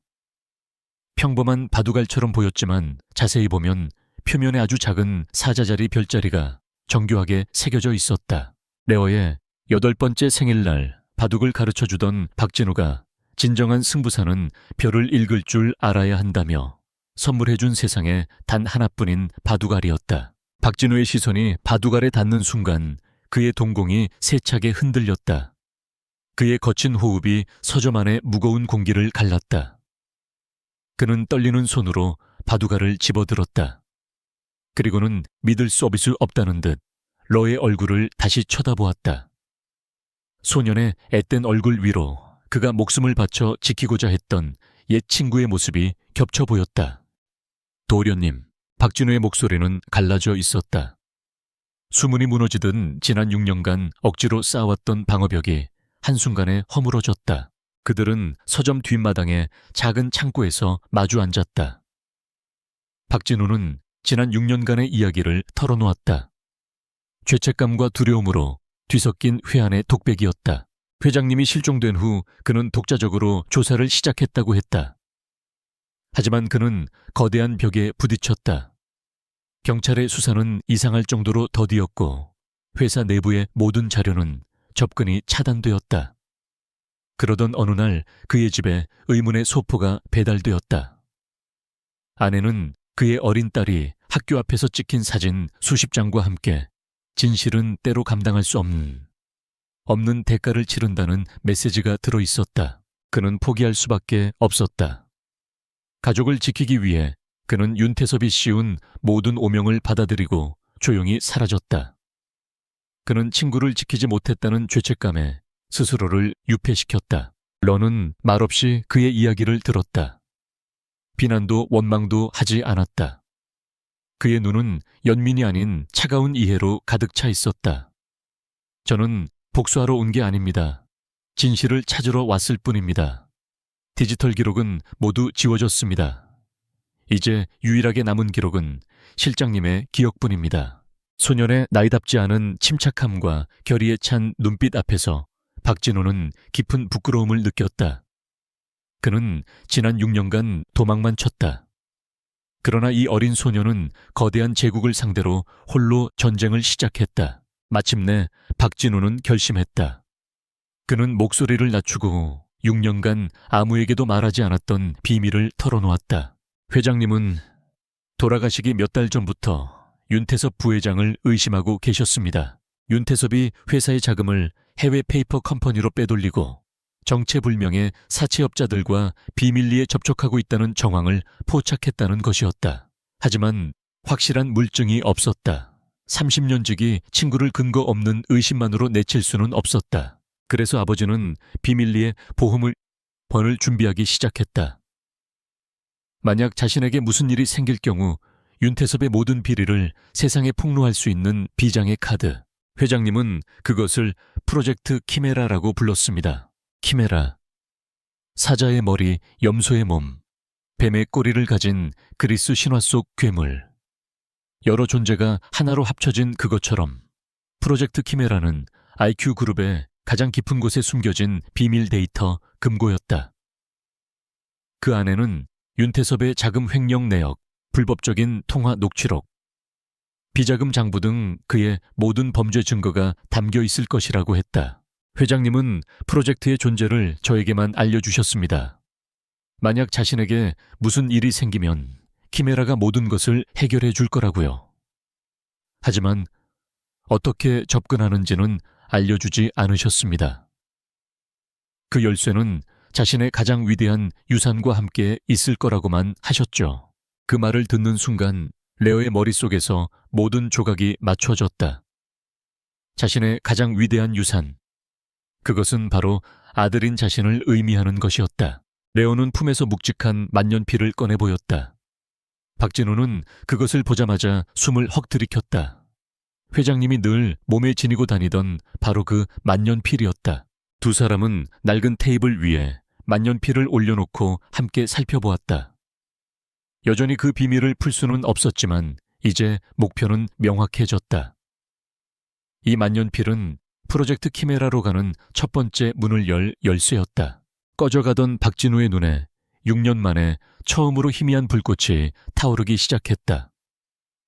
S1: 평범한 바둑알처럼 보였지만 자세히 보면 표면에 아주 작은 사자자리 별자리가 정교하게 새겨져 있었다. 레오의 8번째 생일날 바둑을 가르쳐주던 박진우가 진정한 승부사는 별을 읽을 줄 알아야 한다며 선물해준 세상에 단 하나뿐인 바둑알이었다. 박진우의 시선이 바둑알에 닿는 순간 그의 동공이 세차게 흔들렸다. 그의 거친 호흡이 서점 안의 무거운 공기를 갈랐다. 그는 떨리는 손으로 바둑알을 집어들었다. 그리고는 믿을 수 없다는 듯 러의 얼굴을 다시 쳐다보았다. 소년의 앳된 얼굴 위로 그가 목숨을 바쳐 지키고자 했던 옛 친구의 모습이 겹쳐 보였다. 도련님, 박진우의 목소리는 갈라져 있었다. 수문이 무너지던 지난 6년간 억지로 쌓아왔던 방어벽이 한순간에 허물어졌다. 그들은 서점 뒷마당의 작은 창고에서 마주 앉았다. 박진우는 지난 6년간의 이야기를 털어놓았다. 죄책감과 두려움으로 뒤섞인 회한의 독백이었다. 회장님이 실종된 후 그는 독자적으로 조사를 시작했다고 했다. 하지만 그는 거대한 벽에 부딪혔다. 경찰의 수사는 이상할 정도로 더디었고 회사 내부의 모든 자료는 접근이 차단되었다. 그러던 어느 날 그의 집에 의문의 소포가 배달되었다. 아내는 그의 어린 딸이 학교 앞에서 찍힌 사진 수십 장과 함께 진실은 때로 감당할 수 없는 대가를 치른다는 메시지가 들어있었다. 그는 포기할 수밖에 없었다. 가족을 지키기 위해 그는 윤태섭이 씌운 모든 오명을 받아들이고 조용히 사라졌다. 그는 친구를 지키지 못했다는 죄책감에 스스로를 유폐시켰다. 런은 말없이 그의 이야기를 들었다. 비난도 원망도 하지 않았다. 그의 눈은 연민이 아닌 차가운 이해로 가득 차 있었다. 저는 복수하러 온 게 아닙니다. 진실을 찾으러 왔을 뿐입니다. 디지털 기록은 모두 지워졌습니다. 이제 유일하게 남은 기록은 실장님의 기억뿐입니다. 소년의 나이답지 않은 침착함과 결의에 찬 눈빛 앞에서 박진호는 깊은 부끄러움을 느꼈다. 그는 지난 6년간 도망만 쳤다. 그러나 이 어린 소년은 거대한 제국을 상대로 홀로 전쟁을 시작했다. 마침내 박진호는 결심했다. 그는 목소리를 낮추고 6년간 아무에게도 말하지 않았던 비밀을 털어놓았다. 회장님은 돌아가시기 몇 달 전부터 윤태섭 부회장을 의심하고 계셨습니다. 윤태섭이 회사의 자금을 해외 페이퍼 컴퍼니로 빼돌리고 정체불명의 사채업자들과 비밀리에 접촉하고 있다는 정황을 포착했다는 것이었다. 하지만 확실한 물증이 없었다. 30년지기 친구를 근거 없는 의심만으로 내칠 수는 없었다. 그래서 아버지는 비밀리에 보험을 번을 준비하기 시작했다. 만약 자신에게 무슨 일이 생길 경우 윤태섭의 모든 비리를 세상에 폭로할 수 있는 비장의 카드. 회장님은 그것을 프로젝트 키메라라고 불렀습니다. 키메라. 사자의 머리, 염소의 몸, 뱀의 꼬리를 가진 그리스 신화 속 괴물. 여러 존재가 하나로 합쳐진 그것처럼 프로젝트 키메라는 IQ 그룹의 가장 깊은 곳에 숨겨진 비밀 데이터 금고였다. 그 안에는 윤태섭의 자금 횡령 내역, 불법적인 통화 녹취록, 비자금 장부 등 그의 모든 범죄 증거가 담겨 있을 것이라고 했다. 회장님은 프로젝트의 존재를 저에게만 알려주셨습니다. 만약 자신에게 무슨 일이 생기면 키메라가 모든 것을 해결해 줄 거라고요. 하지만 어떻게 접근하는지는 알려주지 않으셨습니다. 그 열쇠는 자신의 가장 위대한 유산과 함께 있을 거라고만 하셨죠. 그 말을 듣는 순간 레오의 머릿속에서 모든 조각이 맞춰졌다. 자신의 가장 위대한 유산. 그것은 바로 아들인 자신을 의미하는 것이었다. 레오는 품에서 묵직한 만년필을 꺼내 보였다. 박진호는 그것을 보자마자 숨을 헉 들이켰다. 회장님이 늘 몸에 지니고 다니던 바로 그 만년필이었다. 두 사람은 낡은 테이블 위에 만년필을 올려놓고 함께 살펴보았다. 여전히 그 비밀을 풀 수는 없었지만 이제 목표는 명확해졌다. 이 만년필은 프로젝트 키메라로 가는 첫 번째 문을 열 열쇠였다. 꺼져가던 박진우의 눈에 6년 만에 처음으로 희미한 불꽃이 타오르기 시작했다.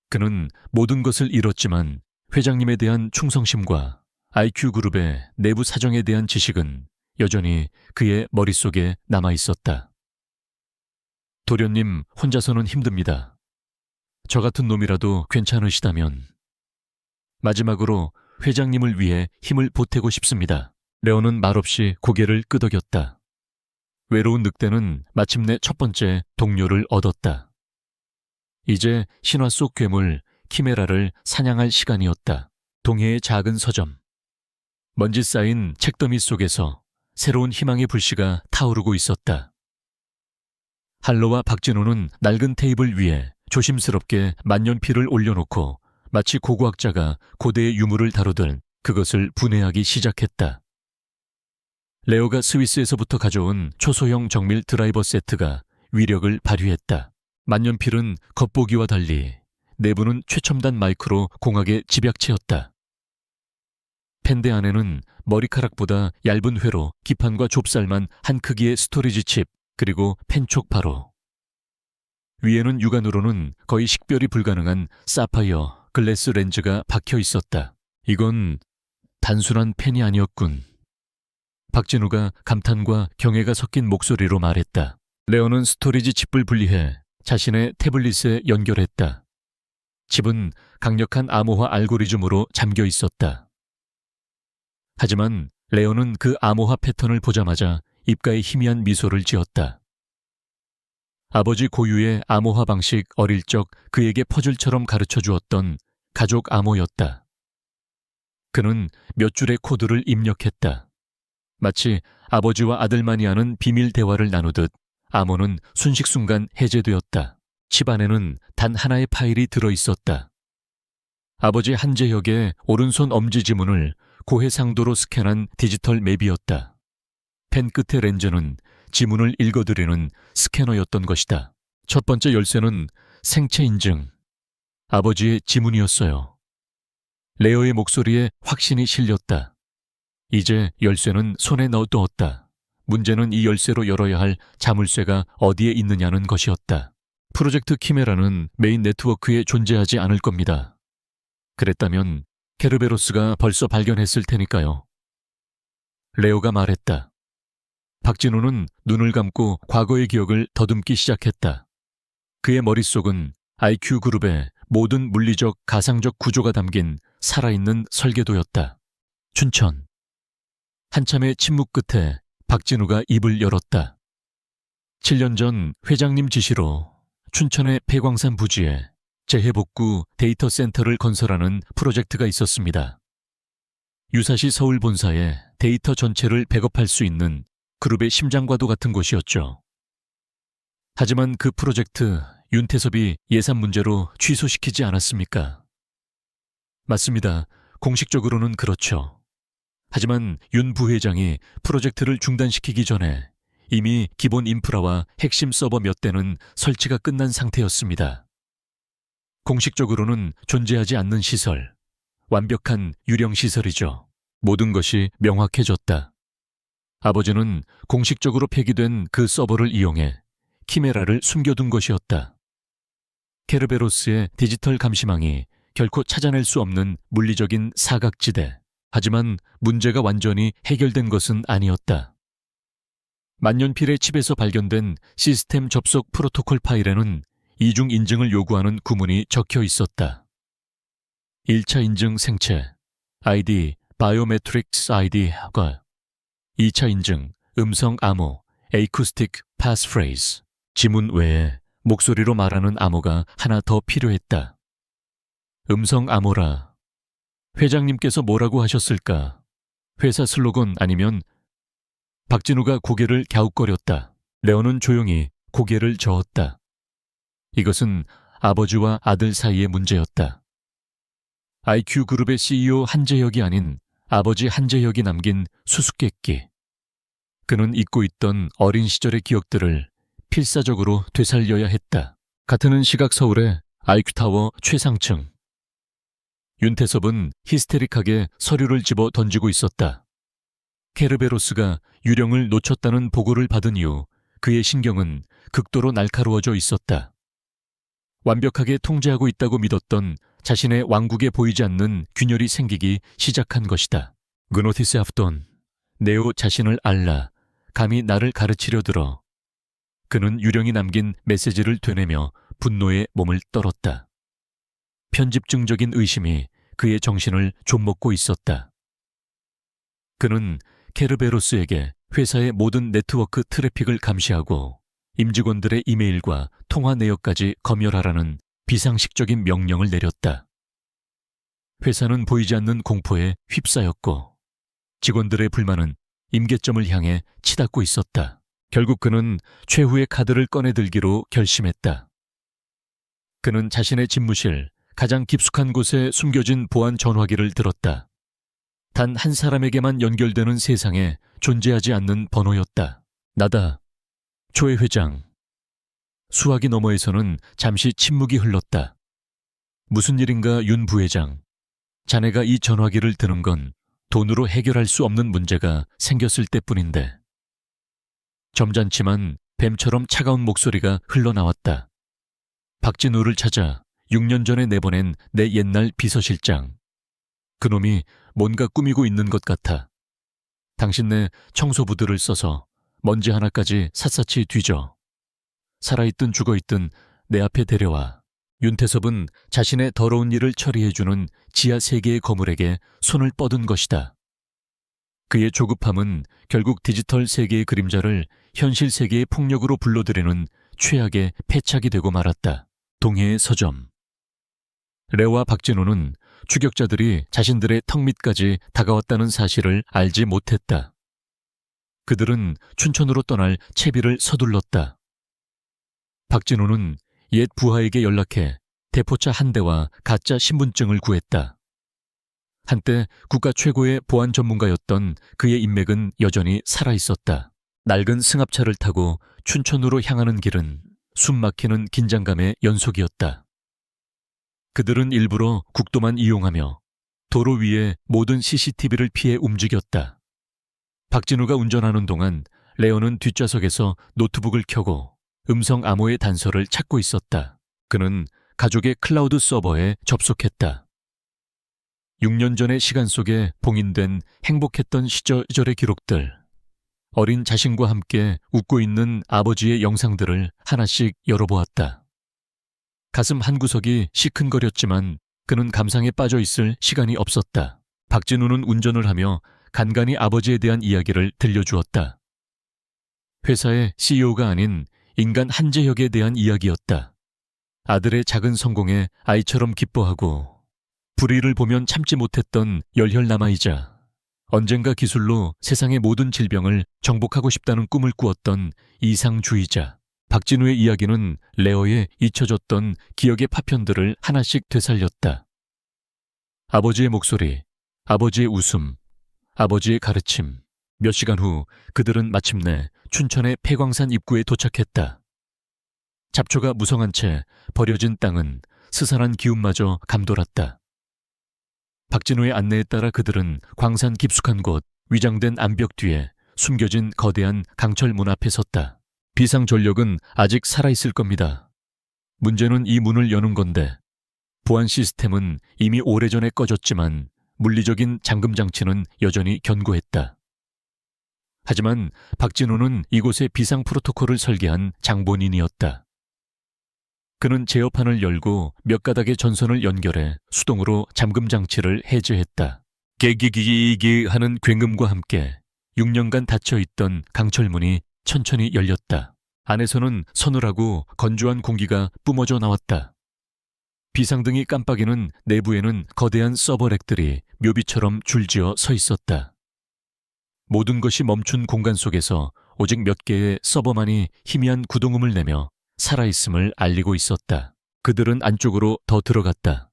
S1: 그는 모든 것을 잃었지만 회장님에 대한 충성심과 IQ 그룹의 내부 사정에 대한 지식은 여전히 그의 머릿속에 남아 있었다. 도련님, 혼자서는 힘듭니다. 저 같은 놈이라도 괜찮으시다면. 마지막으로 회장님을 위해 힘을 보태고 싶습니다. 레오는 말없이 고개를 끄덕였다. 외로운 늑대는 마침내 첫 번째 동료를 얻었다. 이제 신화 속 괴물 키메라를 사냥할 시간이었다. 동해의 작은 서점. 먼지 쌓인 책더미 속에서 새로운 희망의 불씨가 타오르고 있었다. 할로와 박진호는 낡은 테이블 위에 조심스럽게 만년필을 올려놓고 마치 고고학자가 고대의 유물을 다루듯 그것을 분해하기 시작했다. 레오가 스위스에서부터 가져온 초소형 정밀 드라이버 세트가 위력을 발휘했다. 만년필은 겉보기와 달리 내부는 최첨단 마이크로 공학에 집약체였다. 펜대 안에는 머리카락보다 얇은 회로 기판과 좁쌀만 한 크기의 스토리지 칩, 그리고 펜촉 바로. 위에는 육안으로는 거의 식별이 불가능한 사파이어 글래스 렌즈가 박혀 있었다. 이건 단순한 펜이 아니었군. 박진우가 감탄과 경애가 섞인 목소리로 말했다. 레오는 스토리지 칩을 분리해 자신의 태블릿에 연결했다. 집은 강력한 암호화 알고리즘으로 잠겨 있었다. 하지만 레오는 그 암호화 패턴을 보자마자 입가에 희미한 미소를 지었다. 아버지 고유의 암호화 방식 어릴 적 그에게 퍼즐처럼 가르쳐 주었던 가족 암호였다. 그는 몇 줄의 코드를 입력했다. 마치 아버지와 아들만이 하는 비밀 대화를 나누듯 암호는 순식순간 해제되었다. 집 안에는 단 하나의 파일이 들어있었다. 아버지 한재혁의 오른손 엄지 지문을 고해상도로 스캔한 디지털 맵이었다. 펜 끝의 렌즈는 지문을 읽어드리는 스캐너였던 것이다. 첫 번째 열쇠는 생체 인증. 아버지의 지문이었어요. 레오의 목소리에 확신이 실렸다. 이제 열쇠는 손에 넣어두었다. 문제는 이 열쇠로 열어야 할 자물쇠가 어디에 있느냐는 것이었다. 프로젝트 키메라는 메인 네트워크에 존재하지 않을 겁니다. 그랬다면 케르베로스가 벌써 발견했을 테니까요. 레오가 말했다. 박진우는 눈을 감고 과거의 기억을 더듬기 시작했다. 그의 머릿속은 IQ 그룹의 모든 물리적, 가상적 구조가 담긴 살아있는 설계도였다. 춘천. 한참의 침묵 끝에 박진우가 입을 열었다. 7년 전 회장님 지시로 춘천의 폐광산 부지에 재해복구 데이터 센터를 건설하는 프로젝트가 있었습니다. 유사시 서울 본사에 데이터 전체를 백업할 수 있는 그룹의 심장과도 같은 곳이었죠. 하지만 그 프로젝트 윤태섭이 예산 문제로 취소시키지 않았습니까? 맞습니다. 공식적으로는 그렇죠. 하지만 윤 부회장이 프로젝트를 중단시키기 전에 이미 기본 인프라와 핵심 서버 몇 대는 설치가 끝난 상태였습니다. 공식적으로는 존재하지 않는 시설, 완벽한 유령 시설이죠. 모든 것이 명확해졌다. 아버지는 공식적으로 폐기된 그 서버를 이용해 키메라를 숨겨둔 것이었다. 케르베로스의 디지털 감시망이 결코 찾아낼 수 없는 물리적인 사각지대. 하지만 문제가 완전히 해결된 것은 아니었다. 만년필의 칩에서 발견된 시스템 접속 프로토콜 파일에는 이중 인증을 요구하는 구문이 적혀 있었다. 1차 인증 생체, ID, 바이오메트릭스 ID과 2차 인증, 음성 암호, 에이쿠스틱 패스프레이즈. 지문 외에 목소리로 말하는 암호가 하나 더 필요했다. 음성 암호라. 회장님께서 뭐라고 하셨을까? 회사 슬로건 아니면? 박진우가 고개를 갸웃거렸다. 레오는 조용히 고개를 저었다. 이것은 아버지와 아들 사이의 문제였다. IQ 그룹의 CEO 한재혁이 아닌 아버지 한재혁이 남긴 수수께끼. 그는 잊고 있던 어린 시절의 기억들을 필사적으로 되살려야 했다. 같은 은 시각 서울의 IQ타워 최상층. 윤태섭은 히스테릭하게 서류를 집어 던지고 있었다. 케르베로스가 유령을 놓쳤다는 보고를 받은 이후 그의 신경은 극도로 날카로워져 있었다. 완벽하게 통제하고 있다고 믿었던 자신의 왕국에 보이지 않는 균열이 생기기 시작한 것이다. 그노티스 합돈, 네오 자신을 알라, 감히 나를 가르치려 들어. 그는 유령이 남긴 메시지를 되뇌며 분노에 몸을 떨었다. 편집증적인 의심이 그의 정신을 좀먹고 있었다. 그는 케르베로스에게 회사의 모든 네트워크 트래픽을 감시하고 임직원들의 이메일과 통화 내역까지 검열하라는 비상식적인 명령을 내렸다. 회사는 보이지 않는 공포에 휩싸였고 직원들의 불만은 임계점을 향해 치닫고 있었다. 결국 그는 최후의 카드를 꺼내들기로 결심했다. 그는 자신의 집무실 가장 깊숙한 곳에 숨겨진 보안 전화기를 들었다. 단 한 사람에게만 연결되는 세상에 존재하지 않는 번호였다. 나다. 조혜 회장. 수화기 너머에서는 잠시 침묵이 흘렀다. 무슨 일인가 윤 부회장. 자네가 이 전화기를 드는 건 돈으로 해결할 수 없는 문제가 생겼을 때뿐인데. 점잖지만 뱀처럼 차가운 목소리가 흘러나왔다. 박진우를 찾아 6년 전에 내보낸 내 옛날 비서실장. 그놈이 뭔가 꾸미고 있는 것 같아. 당신네 청소부들을 써서 먼지 하나까지 샅샅이 뒤져. 살아있든 죽어있든 내 앞에 데려와. 윤태섭은 자신의 더러운 일을 처리해주는 지하 세계의 거물에게 손을 뻗은 것이다. 그의 조급함은 결국 디지털 세계의 그림자를 현실 세계의 폭력으로 불러들이는 최악의 패착이 되고 말았다. 동해의 서점. 레오와 박진호는 추격자들이 자신들의 턱 밑까지 다가왔다는 사실을 알지 못했다. 그들은 춘천으로 떠날 채비를 서둘렀다. 박진호는 옛 부하에게 연락해 대포차 한 대와 가짜 신분증을 구했다. 한때 국가 최고의 보안 전문가였던 그의 인맥은 여전히 살아있었다. 낡은 승합차를 타고 춘천으로 향하는 길은 숨막히는 긴장감의 연속이었다. 그들은 일부러 국도만 이용하며 도로 위에 모든 CCTV를 피해 움직였다. 박진우가 운전하는 동안 레오는 뒷좌석에서 노트북을 켜고 음성 암호의 단서를 찾고 있었다. 그는 가족의 클라우드 서버에 접속했다. 6년 전의 시간 속에 봉인된 행복했던 시절의 기록들, 어린 자신과 함께 웃고 있는 아버지의 영상들을 하나씩 열어보았다. 가슴 한구석이 시큰거렸지만 그는 감상에 빠져 있을 시간이 없었다. 박진우는 운전을 하며 간간히 아버지에 대한 이야기를 들려주었다. 회사의 CEO가 아닌 인간 한재혁에 대한 이야기였다. 아들의 작은 성공에 아이처럼 기뻐하고 불의를 보면 참지 못했던 열혈남아이자 언젠가 기술로 세상의 모든 질병을 정복하고 싶다는 꿈을 꾸었던 이상주의자. 박진우의 이야기는 레어의 잊혀졌던 기억의 파편들을 하나씩 되살렸다. 아버지의 목소리, 아버지의 웃음, 아버지의 가르침. 몇 시간 후 그들은 마침내 춘천의 폐광산 입구에 도착했다. 잡초가 무성한 채 버려진 땅은 스산한 기운마저 감돌았다. 박진우의 안내에 따라 그들은 광산 깊숙한 곳 위장된 암벽 뒤에 숨겨진 거대한 강철 문 앞에 섰다. 비상전력은 아직 살아있을 겁니다. 문제는 이 문을 여는 건데 보안 시스템은 이미 오래전에 꺼졌지만 물리적인 잠금 장치는 여전히 견고했다. 하지만 박진호는 이곳의 비상 프로토콜을 설계한 장본인이었다. 그는 제어판을 열고 몇 가닥의 전선을 연결해 수동으로 잠금 장치를 해제했다. 개기기기 하는 굉음과 함께 6년간 닫혀있던 강철문이 천천히 열렸다. 안에서는 서늘하고 건조한 공기가 뿜어져 나왔다. 비상등이 깜빡이는 내부에는 거대한 서버렉들이 묘비처럼 줄지어 서 있었다. 모든 것이 멈춘 공간 속에서 오직 몇 개의 서버만이 희미한 구동음을 내며 살아있음을 알리고 있었다. 그들은 안쪽으로 더 들어갔다.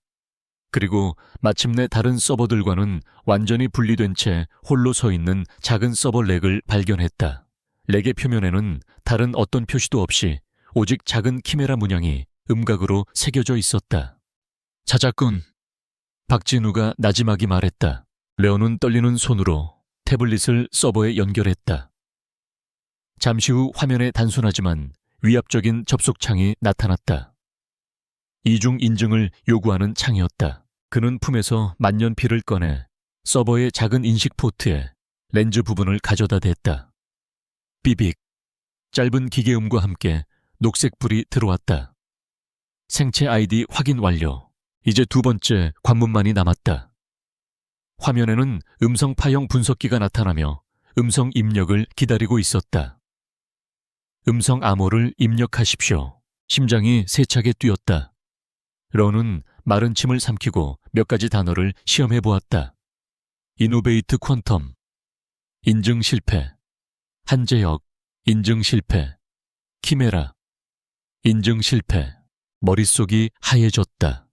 S1: 그리고 마침내 다른 서버들과는 완전히 분리된 채 홀로 서 있는 작은 서버 렉을 발견했다. 렉의 표면에는 다른 어떤 표시도 없이 오직 작은 키메라 문양이 음각으로 새겨져 있었다. 자자꾼. 박진우가 나지막이 말했다. 레오는 떨리는 손으로 태블릿을 서버에 연결했다. 잠시 후 화면에 단순하지만 위압적인 접속창이 나타났다. 이중 인증을 요구하는 창이었다. 그는 품에서 만년필을 꺼내 서버의 작은 인식 포트에 렌즈 부분을 가져다 댔다. 삐빅. 짧은 기계음과 함께 녹색 불이 들어왔다. 생체 아이디 확인 완료. 이제 두 번째 관문만이 남았다. 화면에는 음성 파형 분석기가 나타나며 음성 입력을 기다리고 있었다. 음성 암호를 입력하십시오. 심장이 세차게 뛰었다. 런은 마른 침을 삼키고 몇 가지 단어를 시험해 보았다. 이노베이트 퀀텀, 인증 실패, 한재혁, 인증 실패, 키메라, 인증 실패. 머릿속이 하얘졌다.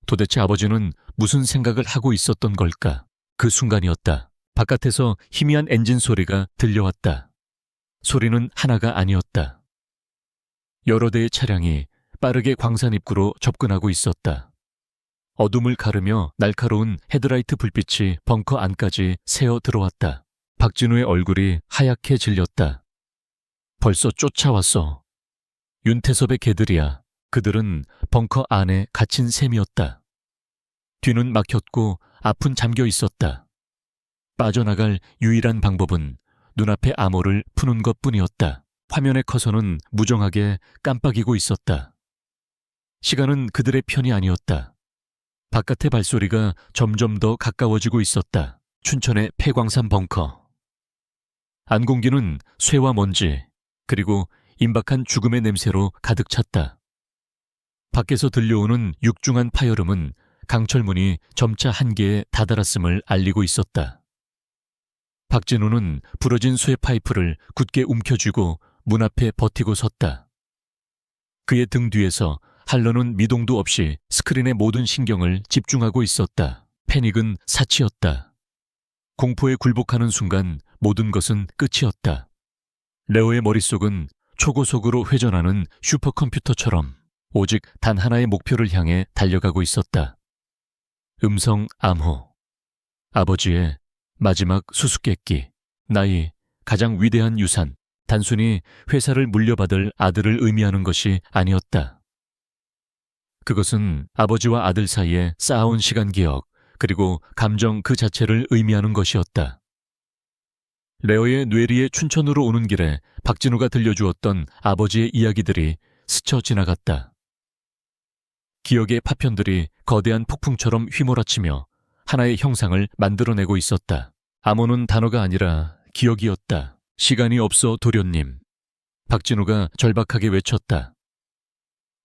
S1: 도대체 아버지는 무슨 생각을 하고 있었던 걸까? 그 순간이었다. 바깥에서 희미한 엔진 소리가 들려왔다. 소리는 하나가 아니었다. 여러 대의 차량이 빠르게 광산 입구로 접근하고 있었다. 어둠을 가르며 날카로운 헤드라이트 불빛이 벙커 안까지 새어 들어왔다. 박진우의 얼굴이 하얗게 질렸다. 벌써 쫓아왔어. 윤태섭의 개들이야. 그들은 벙커 안에 갇힌 셈이었다. 뒤는 막혔고 앞은 잠겨 있었다. 빠져나갈 유일한 방법은 눈앞의 암호를 푸는 것뿐이었다. 화면의 커서는 무정하게 깜빡이고 있었다. 시간은 그들의 편이 아니었다. 바깥의 발소리가 점점 더 가까워지고 있었다. 춘천의 폐광산 벙커. 안공기는 쇠와 먼지, 그리고 임박한 죽음의 냄새로 가득 찼다. 밖에서 들려오는 육중한 파열음은 강철문이 점차 한계에 다다랐음을 알리고 있었다. 박진우는 부러진 쇠 파이프를 굳게 움켜쥐고 문 앞에 버티고 섰다. 그의 등 뒤에서 할러는 미동도 없이 스크린의 모든 신경을 집중하고 있었다. 패닉은 사치였다. 공포에 굴복하는 순간 모든 것은 끝이었다. 레오의 머릿속은 초고속으로 회전하는 슈퍼컴퓨터처럼 오직 단 하나의 목표를 향해 달려가고 있었다. 음성 암호. 아버지의 마지막 수수께끼. 나이, 가장 위대한 유산. 단순히 회사를 물려받을 아들을 의미하는 것이 아니었다. 그것은 아버지와 아들 사이에 쌓아온 시간 기억, 그리고 감정 그 자체를 의미하는 것이었다. 레오의 뇌리에 춘천으로 오는 길에 박진우가 들려주었던 아버지의 이야기들이 스쳐 지나갔다. 기억의 파편들이 거대한 폭풍처럼 휘몰아치며 하나의 형상을 만들어내고 있었다. 암호는 단어가 아니라 기억이었다. 시간이 없어 도련님. 박진우가 절박하게 외쳤다.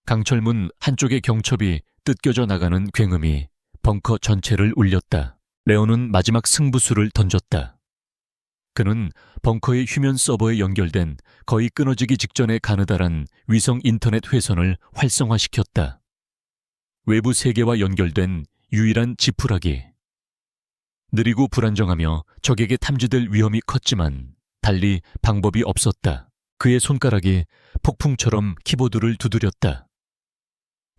S1: 강철문 한쪽의 경첩이 뜯겨져 나가는 굉음이 벙커 전체를 울렸다. 레오는 마지막 승부수를 던졌다. 그는 벙커의 휴면 서버에 연결된 거의 끊어지기 직전에 가느다란 위성 인터넷 회선을 활성화시켰다. 외부 세계와 연결된 유일한 지푸라기. 느리고 불안정하며 적에게 탐지될 위험이 컸지만 달리 방법이 없었다. 그의 손가락이 폭풍처럼 키보드를 두드렸다.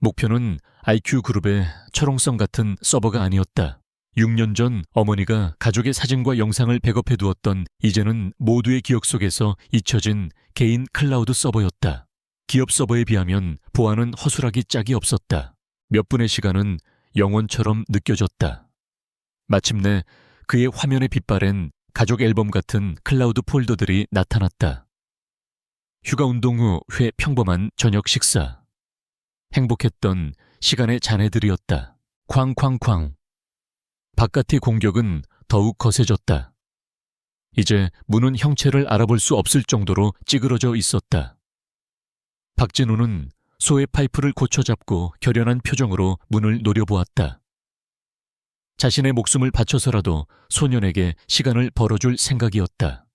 S1: 목표는 IQ그룹의 철옹성 같은 서버가 아니었다. 6년 전 어머니가 가족의 사진과 영상을 백업해 두었던 이제는 모두의 기억 속에서 잊혀진 개인 클라우드 서버였다. 기업 서버에 비하면 보안은 허술하기 짝이 없었다. 몇 분의 시간은 영원처럼 느껴졌다. 마침내 그의 화면에 빛바랜 가족 앨범 같은 클라우드 폴더들이 나타났다. 휴가 운동 후 회 평범한 저녁 식사. 행복했던 시간의 잔해들이었다. 쾅쾅쾅. 바깥의 공격은 더욱 거세졌다. 이제 문은 형체를 알아볼 수 없을 정도로 찌그러져 있었다. 박진우는 소의 파이프를 고쳐잡고 결연한 표정으로 문을 노려보았다. 자신의 목숨을 바쳐서라도 소년에게 시간을 벌어줄 생각이었다.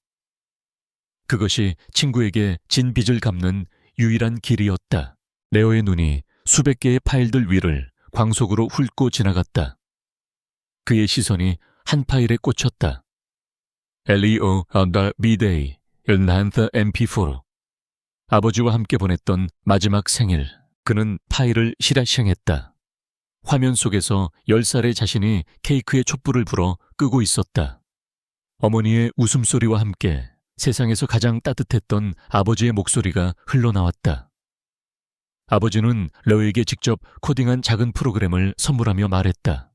S1: 그것이 친구에게 진 빚을 갚는 유일한 길이었다. 레오의 눈이 수백 개의 파일들 위를 광속으로 훑고 지나갔다. 그의 시선이 한 파일에 꽂혔다. Leo under B-Day, Enhanced MP4. 아버지와 함께 보냈던 마지막 생일. 그는 파일을 실행했다. 화면 속에서 10살의 자신이 케이크에 촛불을 불어 끄고 있었다. 어머니의 웃음소리와 함께 세상에서 가장 따뜻했던 아버지의 목소리가 흘러나왔다. 아버지는 레오에게 직접 코딩한 작은 프로그램을 선물하며 말했다.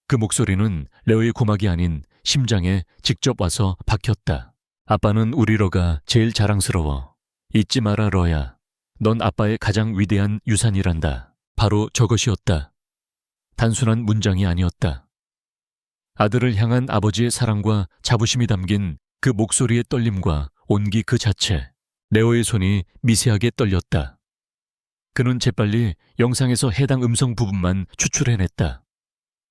S1: 그 목소리는 레오의 고막이 아닌 심장에 직접 와서 박혔다. 아빠는 우리 러가 제일 자랑스러워. 잊지 마라 러야. 넌 아빠의 가장 위대한 유산이란다. 바로 저것이었다. 단순한 문장이 아니었다. 아들을 향한 아버지의 사랑과 자부심이 담긴 그 목소리의 떨림과 온기 그 자체. 레오의 손이 미세하게 떨렸다. 그는 재빨리 영상에서 해당 음성 부분만 추출해냈다.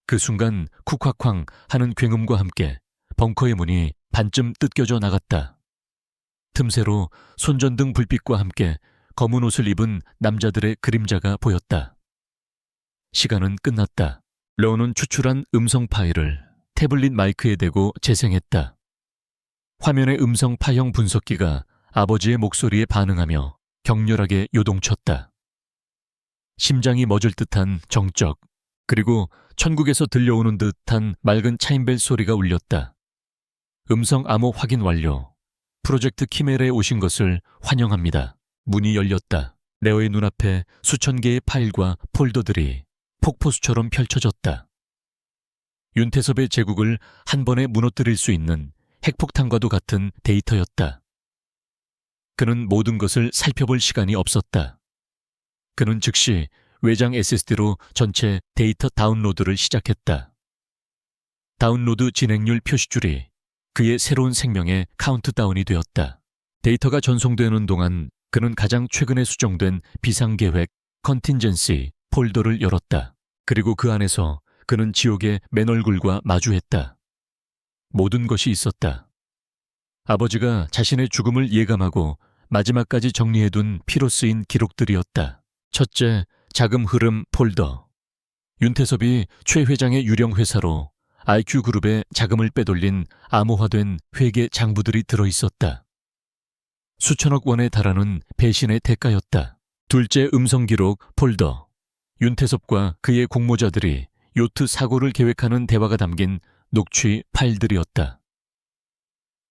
S1: 그 순간 쿡콱쾅 하는 굉음과 함께 벙커의 문이 반쯤 뜯겨져 나갔다. 틈새로 손전등 불빛과 함께 검은 옷을 입은 남자들의 그림자가 보였다. 시간은 끝났다. 레오는 추출한 음성 파일을 태블릿 마이크에 대고 재생했다. 화면의 음성 파형 분석기가 아버지의 목소리에 반응하며 격렬하게 요동쳤다. 심장이 멎을 듯한 정적, 그리고 천국에서 들려오는 듯한 맑은 차인벨 소리가 울렸다. 음성 암호 확인 완료. 프로젝트 키메라에 오신 것을 환영합니다. 문이 열렸다. 레오의 눈앞에 수천 개의 파일과 폴더들이 폭포수처럼 펼쳐졌다. 윤태섭의 제국을 한 번에 무너뜨릴 수 있는 핵폭탄과도 같은 데이터였다. 그는 모든 것을 살펴볼 시간이 없었다. 그는 즉시 외장 SSD로 전체 데이터 다운로드를 시작했다. 다운로드 진행률 표시줄이 그의 새로운 생명의 카운트다운이 되었다. 데이터가 전송되는 동안 그는 가장 최근에 수정된 비상계획 컨틴전시 폴더를 열었다. 그리고 그 안에서 그는 지옥의 맨 얼굴과 마주했다. 모든 것이 있었다. 아버지가 자신의 죽음을 예감하고 마지막까지 정리해둔 피로 쓰인 기록들이었다. 첫째, 자금 흐름 폴더. 윤태섭이 최 회장의 유령 회사로 IQ그룹에 자금을 빼돌린 암호화된 회계 장부들이 들어있었다. 수천억 원에 달하는 배신의 대가였다. 둘째, 음성기록 폴더. 윤태섭과 그의 공모자들이 요트 사고를 계획하는 대화가 담긴 녹취 파일들이었다.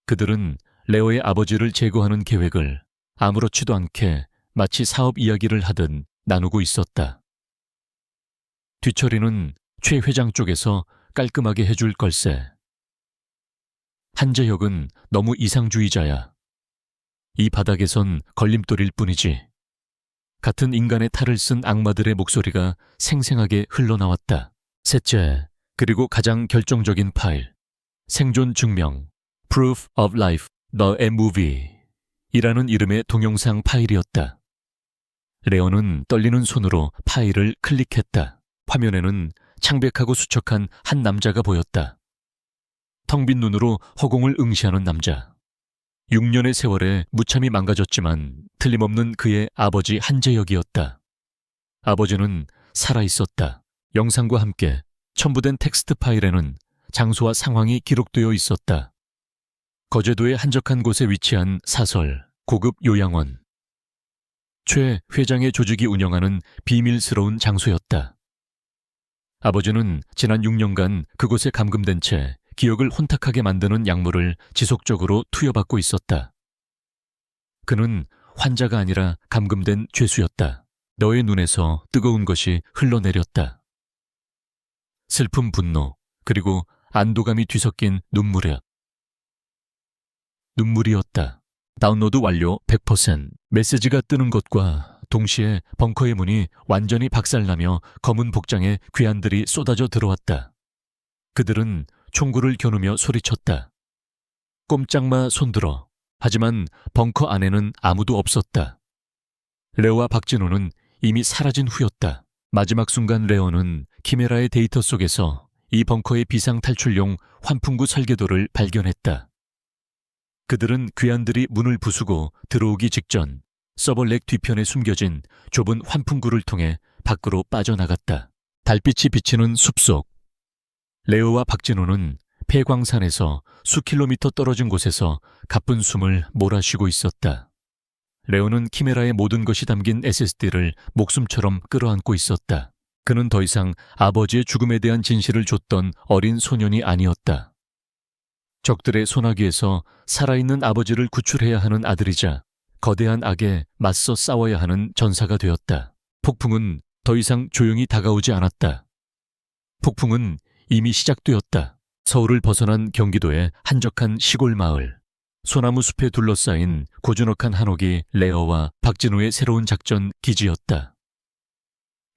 S1: 그들은 레오의 아버지를 제거하는 계획을 아무렇지도 않게 마치 사업 이야기를 하듯 나누고 있었다. 뒤처리는 최 회장 쪽에서 깔끔하게 해줄 걸세. 한재혁은 너무 이상주의자야. 이 바닥에선 걸림돌일 뿐이지. 같은 인간의 탈을 쓴 악마들의 목소리가 생생하게 흘러나왔다. 셋째, 그리고 가장 결정적인 파일. 생존 증명, Proof of Life, The Movie 이라는 이름의 동영상 파일이었다. 레오는 떨리는 손으로 파일을 클릭했다. 화면에는 창백하고 수척한 한 남자가 보였다. 텅 빈 눈으로 허공을 응시하는 남자. 6년의 세월에 무참히 망가졌지만 틀림없는 그의 아버지 한재혁이었다. 아버지는 살아있었다. 영상과 함께 첨부된 텍스트 파일에는 장소와 상황이 기록되어 있었다. 거제도의 한적한 곳에 위치한 사설, 고급 요양원. 최 회장의 조직이 운영하는 비밀스러운 장소였다. 아버지는 지난 6년간 그곳에 감금된 채 기억을 혼탁하게 만드는 약물을 지속적으로 투여받고 있었다. 그는 환자가 아니라 감금된 죄수였다. 너의 눈에서 뜨거운 것이 흘러내렸다. 슬픔, 분노, 그리고 안도감이 뒤섞인 눈물이었다. 다운로드 완료 100%. 메시지가 뜨는 것과 동시에 벙커의 문이 완전히 박살나며 검은 복장의 괴한들이 쏟아져 들어왔다. 그들은 총구를 겨누며 소리쳤다. 꼼짝마 손들어. 하지만 벙커 안에는 아무도 없었다. 레오와 박진호는 이미 사라진 후였다. 마지막 순간 레오는 키메라의 데이터 속에서 이 벙커의 비상탈출용 환풍구 설계도를 발견했다. 그들은 괴한들이 문을 부수고 들어오기 직전 서버렉 뒤편에 숨겨진 좁은 환풍구를 통해 밖으로 빠져나갔다. 달빛이 비치는 숲속. 레오와 박진호는 폐광산에서 수킬로미터 떨어진 곳에서 가쁜 숨을 몰아쉬고 있었다. 레오는 키메라의 모든 것이 담긴 SSD를 목숨처럼 끌어안고 있었다. 그는 더 이상 아버지의 죽음에 대한 진실을 줬던 어린 소년이 아니었다. 적들의 소나기에서 살아있는 아버지를 구출해야 하는 아들이자 거대한 악에 맞서 싸워야 하는 전사가 되었다. 폭풍은 더 이상 조용히 다가오지 않았다. 폭풍은 이미 시작되었다. 서울을 벗어난 경기도의 한적한 시골 마을. 소나무 숲에 둘러싸인 고즈넉한 한옥이 레어와 박진호의 새로운 작전 기지였다.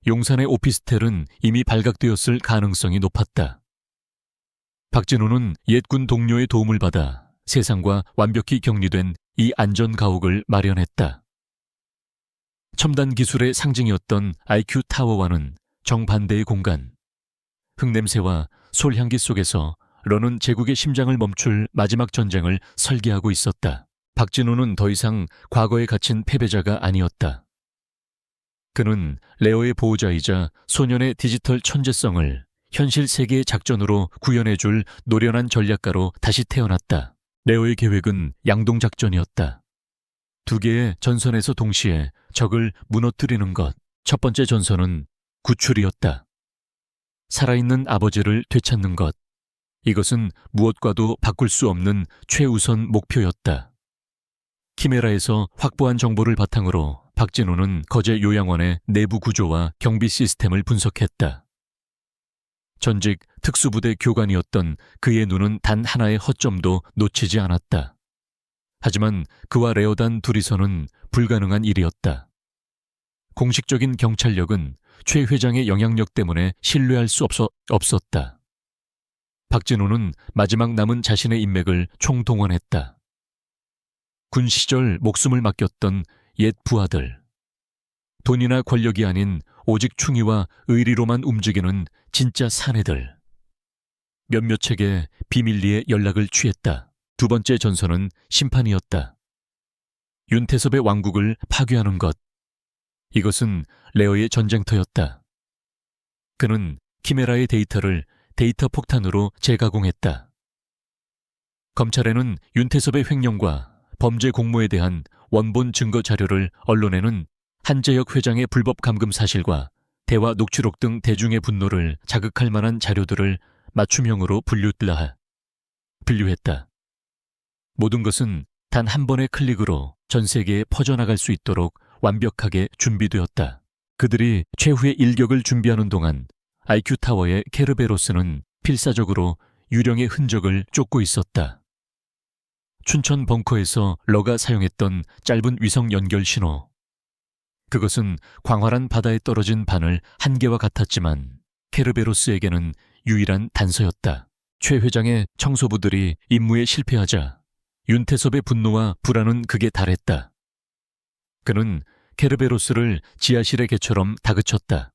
S1: 용산의 오피스텔은 이미 발각되었을 가능성이 높았다. 박진호는 옛군 동료의 도움을 받아 세상과 완벽히 격리된 이 안전 가옥을 마련했다. 첨단 기술의 상징이었던 IQ 타워와는 정반대의 공간. 흙냄새와 솔향기 속에서 러는 제국의 심장을 멈출 마지막 전쟁을 설계하고 있었다. 박진호는 더 이상 과거에 갇힌 패배자가 아니었다. 그는 레오의 보호자이자 소년의 디지털 천재성을 현실 세계의 작전으로 구현해줄 노련한 전략가로 다시 태어났다. 레오의 계획은 양동작전이었다. 두 개의 전선에서 동시에 적을 무너뜨리는 것. 첫 번째 전선은 구출이었다. 살아있는 아버지를 되찾는 것. 이것은 무엇과도 바꿀 수 없는 최우선 목표였다. 키메라에서 확보한 정보를 바탕으로 박진호는 거제 요양원의 내부 구조와 경비 시스템을 분석했다. 전직 특수부대 교관이었던 그의 눈은 단 하나의 허점도 놓치지 않았다. 하지만 그와 레오단 둘이서는 불가능한 일이었다. 공식적인 경찰력은 최 회장의 영향력 때문에 신뢰할 수 없었다. 박진우는 마지막 남은 자신의 인맥을 총동원했다. 군 시절 목숨을 맡겼던 옛 부하들, 돈이나 권력이 아닌 오직 충의와 의리로만 움직이는 진짜 사내들. 몇몇에게 비밀리에 연락을 취했다. 두 번째 전선은 심판이었다. 윤태섭의 왕국을 파괴하는 것. 이것은 레어의 전쟁터였다. 그는 키메라의 데이터를 데이터 폭탄으로 재가공했다. 검찰에는 윤태섭의 횡령과 범죄 공모에 대한 원본 증거 자료를 언론에는 한재혁 회장의 불법 감금 사실과 대화 녹취록 등 대중의 분노를 자극할 만한 자료들을 맞춤형으로 분류했다. 모든 것은 단 한 번의 클릭으로 전 세계에 퍼져나갈 수 있도록 완벽하게 준비되었다. 그들이 최후의 일격을 준비하는 동안 IQ타워의 케르베로스는 필사적으로 유령의 흔적을 쫓고 있었다. 춘천 벙커에서 러가 사용했던 짧은 위성 연결 신호. 그것은 광활한 바다에 떨어진 바늘 한 개와 같았지만 케르베로스에게는 유일한 단서였다. 최 회장의 청소부들이 임무에 실패하자 윤태섭의 분노와 불안은 극에 달했다. 그는 케르베로스를 지하실의 개처럼 다그쳤다.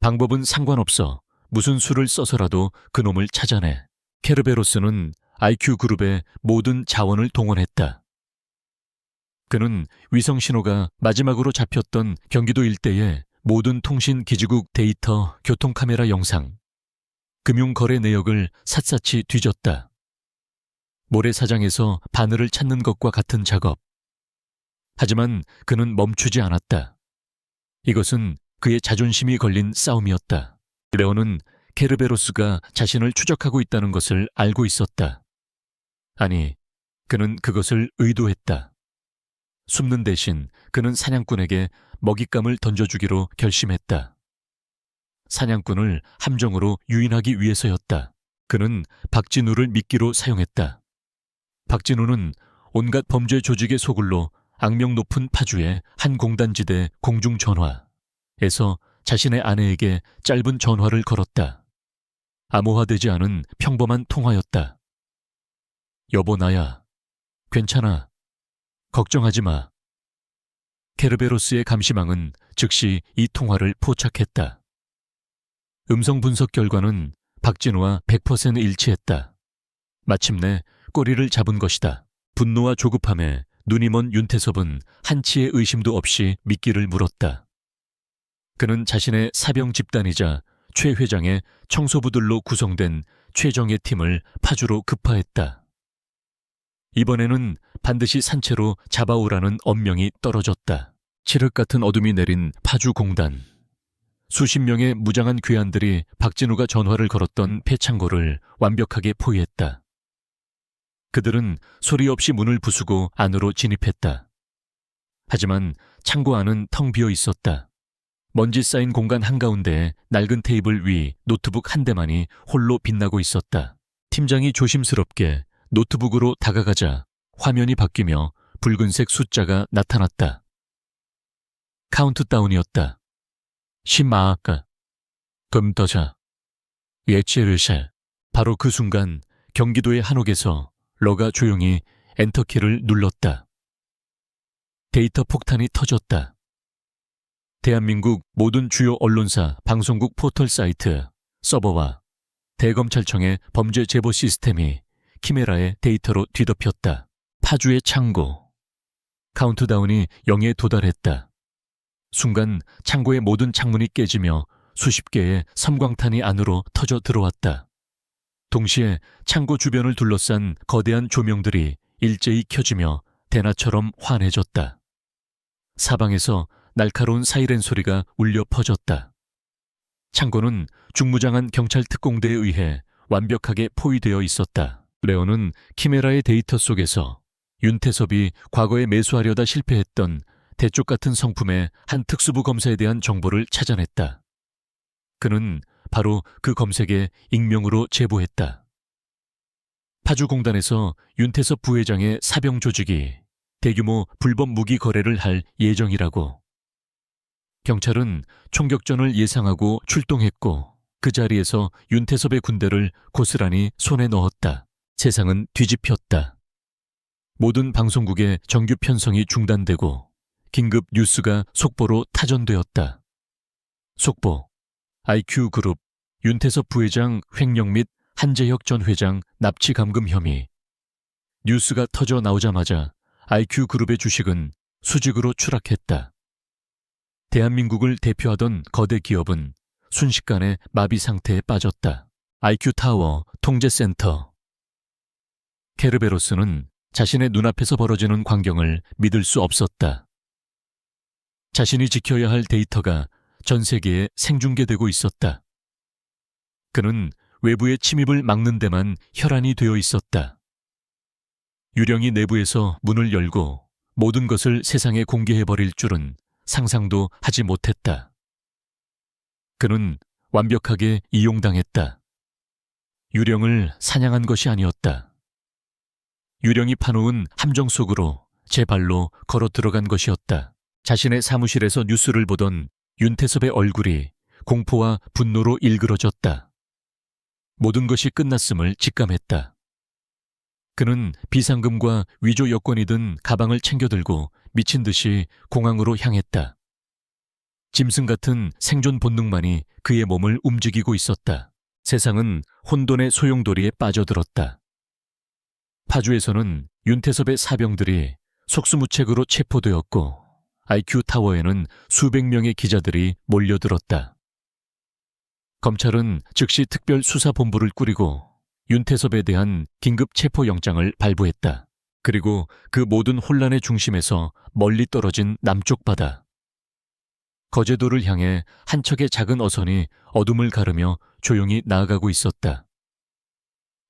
S1: 방법은 상관없어. 무슨 수를 써서라도 그놈을 찾아내. 케르베로스는 IQ그룹의 모든 자원을 동원했다. 그는 위성 신호가 마지막으로 잡혔던 경기도 일대의 모든 통신기지국 데이터, 교통카메라 영상, 금융거래 내역을 샅샅이 뒤졌다. 모래사장에서 바늘을 찾는 것과 같은 작업. 하지만 그는 멈추지 않았다. 이것은 그의 자존심이 걸린 싸움이었다. 레오는 케르베로스가 자신을 추적하고 있다는 것을 알고 있었다. 아니, 그는 그것을 의도했다. 숨는 대신 그는 사냥꾼에게 먹잇감을 던져주기로 결심했다. 사냥꾼을 함정으로 유인하기 위해서였다. 그는 박진우를 미끼로 사용했다. 박진우는 온갖 범죄 조직의 소굴로 악명 높은 파주의 한 공단지대 공중전화에서 자신의 아내에게 짧은 전화를 걸었다. 암호화되지 않은 평범한 통화였다. 여보 나야. 괜찮아. 걱정하지 마. 케르베로스의 감시망은 즉시 이 통화를 포착했다. 음성 분석 결과는 박진우와 100% 일치했다. 마침내 꼬리를 잡은 것이다. 분노와 조급함에 눈이 먼 윤태섭은 한치의 의심도 없이 미끼를 물었다. 그는 자신의 사병 집단이자 최 회장의 청소부들로 구성된 최정예 팀을 파주로 급파했다. 이번에는 반드시 산채로 잡아오라는 엄명이 떨어졌다. 칠흑 같은 어둠이 내린 파주 공단. 수십 명의 무장한 괴한들이 박진우가 전화를 걸었던 폐창고를 완벽하게 포위했다. 그들은 소리 없이 문을 부수고 안으로 진입했다. 하지만 창고 안은 텅 비어 있었다. 먼지 쌓인 공간 한가운데에 낡은 테이블 위 노트북 한 대만이 홀로 빛나고 있었다. 팀장이 조심스럽게 노트북으로 다가가자 화면이 바뀌며 붉은색 숫자가 나타났다. 카운트다운이었다. 시마아까 금떠자 예치르샬. 바로 그 순간 경기도의 한옥에서 러가 조용히 엔터키를 눌렀다. 데이터 폭탄이 터졌다. 대한민국 모든 주요 언론사, 방송국 포털 사이트, 서버와 대검찰청의 범죄 제보 시스템이 키메라의 데이터로 뒤덮였다. 파주의 창고. 카운트다운이 0에 도달했다. 순간 창고의 모든 창문이 깨지며 수십 개의 섬광탄이 안으로 터져 들어왔다. 동시에 창고 주변을 둘러싼 거대한 조명들이 일제히 켜지며 대나처럼 환해졌다. 사방에서 날카로운 사이렌 소리가 울려 퍼졌다. 창고는 중무장한 경찰 특공대에 의해 완벽하게 포위되어 있었다. 레오는 키메라의 데이터 속에서 윤태섭이 과거에 매수하려다 실패했던 대쪽 같은 성품의 한 특수부 검사에 대한 정보를 찾아냈다. 그는 바로 그 검색에 익명으로 제보했다. 파주공단에서 윤태섭 부회장의 사병 조직이 대규모 불법 무기 거래를 할 예정이라고. 경찰은 총격전을 예상하고 출동했고 그 자리에서 윤태섭의 군대를 고스란히 손에 넣었다. 세상은 뒤집혔다. 모든 방송국의 정규 편성이 중단되고 긴급 뉴스가 속보로 타전되었다. 속보: IQ그룹 윤태섭 부회장 횡령 및 한재혁 전 회장 납치 감금 혐의. 뉴스가 터져 나오자마자 IQ그룹의 주식은 수직으로 추락했다. 대한민국을 대표하던 거대 기업은 순식간에 마비 상태에 빠졌다. IQ타워 통제센터. 케르베로스는 자신의 눈앞에서 벌어지는 광경을 믿을 수 없었다. 자신이 지켜야 할 데이터가 전 세계에 생중계되고 있었다. 그는 외부의 침입을 막는 데만 혈안이 되어 있었다. 유령이 내부에서 문을 열고 모든 것을 세상에 공개해버릴 줄은 상상도 하지 못했다. 그는 완벽하게 이용당했다. 유령을 사냥한 것이 아니었다. 유령이 파놓은 함정 속으로 제 발로 걸어 들어간 것이었다. 자신의 사무실에서 뉴스를 보던 윤태섭의 얼굴이 공포와 분노로 일그러졌다. 모든 것이 끝났음을 직감했다. 그는 비상금과 위조 여권이 든 가방을 챙겨들고 미친 듯이 공항으로 향했다. 짐승 같은 생존 본능만이 그의 몸을 움직이고 있었다. 세상은 혼돈의 소용돌이에 빠져들었다. 파주에서는 윤태섭의 사병들이 속수무책으로 체포되었고 IQ타워에는 수백 명의 기자들이 몰려들었다. 검찰은 즉시 특별수사본부를 꾸리고 윤태섭에 대한 긴급 체포영장을 발부했다. 그리고 그 모든 혼란의 중심에서 멀리 떨어진 남쪽 바다. 거제도를 향해 한 척의 작은 어선이 어둠을 가르며 조용히 나아가고 있었다.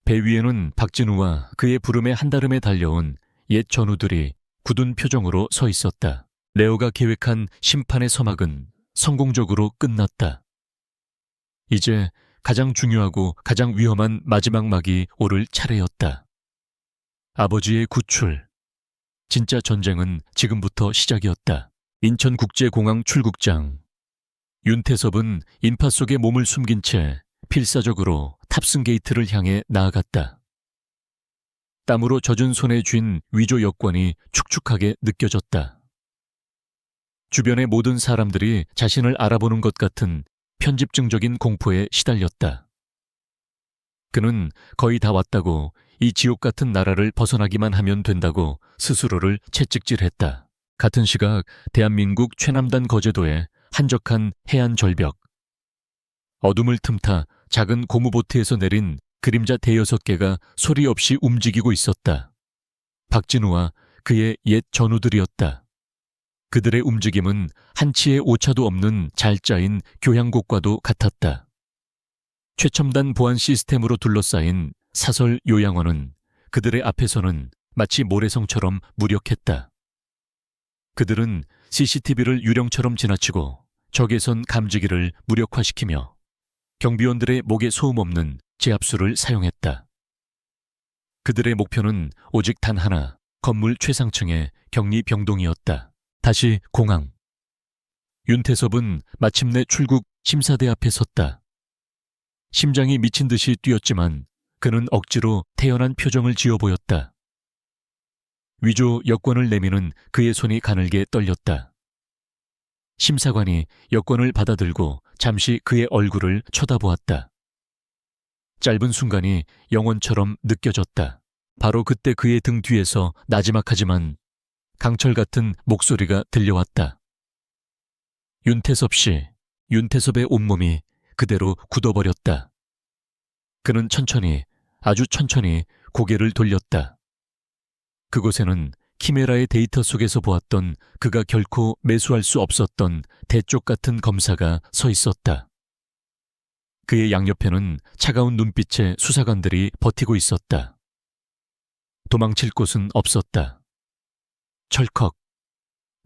S1: 배 위에는 박진우와 그의 부름에 한달음에 달려온 옛 전우들이 굳은 표정으로 서 있었다. 레오가 계획한 심판의 서막은 성공적으로 끝났다. 이제 가장 중요하고 가장 위험한 마지막 막이 오를 차례였다. 아버지의 구출. 진짜 전쟁은 지금부터 시작이었다. 인천국제공항 출국장. 윤태섭은 인파 속에 몸을 숨긴 채 필사적으로 탑승 게이트를 향해 나아갔다. 땀으로 젖은 손에 쥔 위조 여권이 축축하게 느껴졌다. 주변의 모든 사람들이 자신을 알아보는 것 같은 편집증적인 공포에 시달렸다. 그는 거의 다 왔다고, 이 지옥 같은 나라를 벗어나기만 하면 된다고 스스로를 채찍질했다. 같은 시각 대한민국 최남단 거제도의 한적한 해안 절벽. 어둠을 틈타 작은 고무보트에서 내린 그림자 대여섯 개가 소리 없이 움직이고 있었다. 박진우와 그의 옛 전우들이었다. 그들의 움직임은 한치의 오차도 없는 잘 짜인 교향곡과도 같았다. 최첨단 보안 시스템으로 둘러싸인 사설 요양원은 그들의 앞에서는 마치 모래성처럼 무력했다. 그들은 CCTV를 유령처럼 지나치고 적외선 감지기를 무력화시키며 경비원들의 목에 소음 없는 제압수를 사용했다. 그들의 목표는 오직 단 하나, 건물 최상층의 격리 병동이었다. 다시 공항. 윤태섭은 마침내 출국 심사대 앞에 섰다. 심장이 미친 듯이 뛰었지만 그는 억지로 태연한 표정을 지어 보였다. 위조 여권을 내미는 그의 손이 가늘게 떨렸다. 심사관이 여권을 받아들고 잠시 그의 얼굴을 쳐다보았다. 짧은 순간이 영원처럼 느껴졌다. 바로 그때 그의 등 뒤에서 나지막하지만 강철 같은 목소리가 들려왔다. 윤태섭 씨, 윤태섭의 온몸이 그대로 굳어버렸다. 그는 천천히, 아주 천천히 고개를 돌렸다. 그곳에는 키메라의 데이터 속에서 보았던 그가 결코 매수할 수 없었던 대쪽 같은 검사가 서 있었다. 그의 양옆에는 차가운 눈빛의 수사관들이 버티고 있었다. 도망칠 곳은 없었다. 철컥.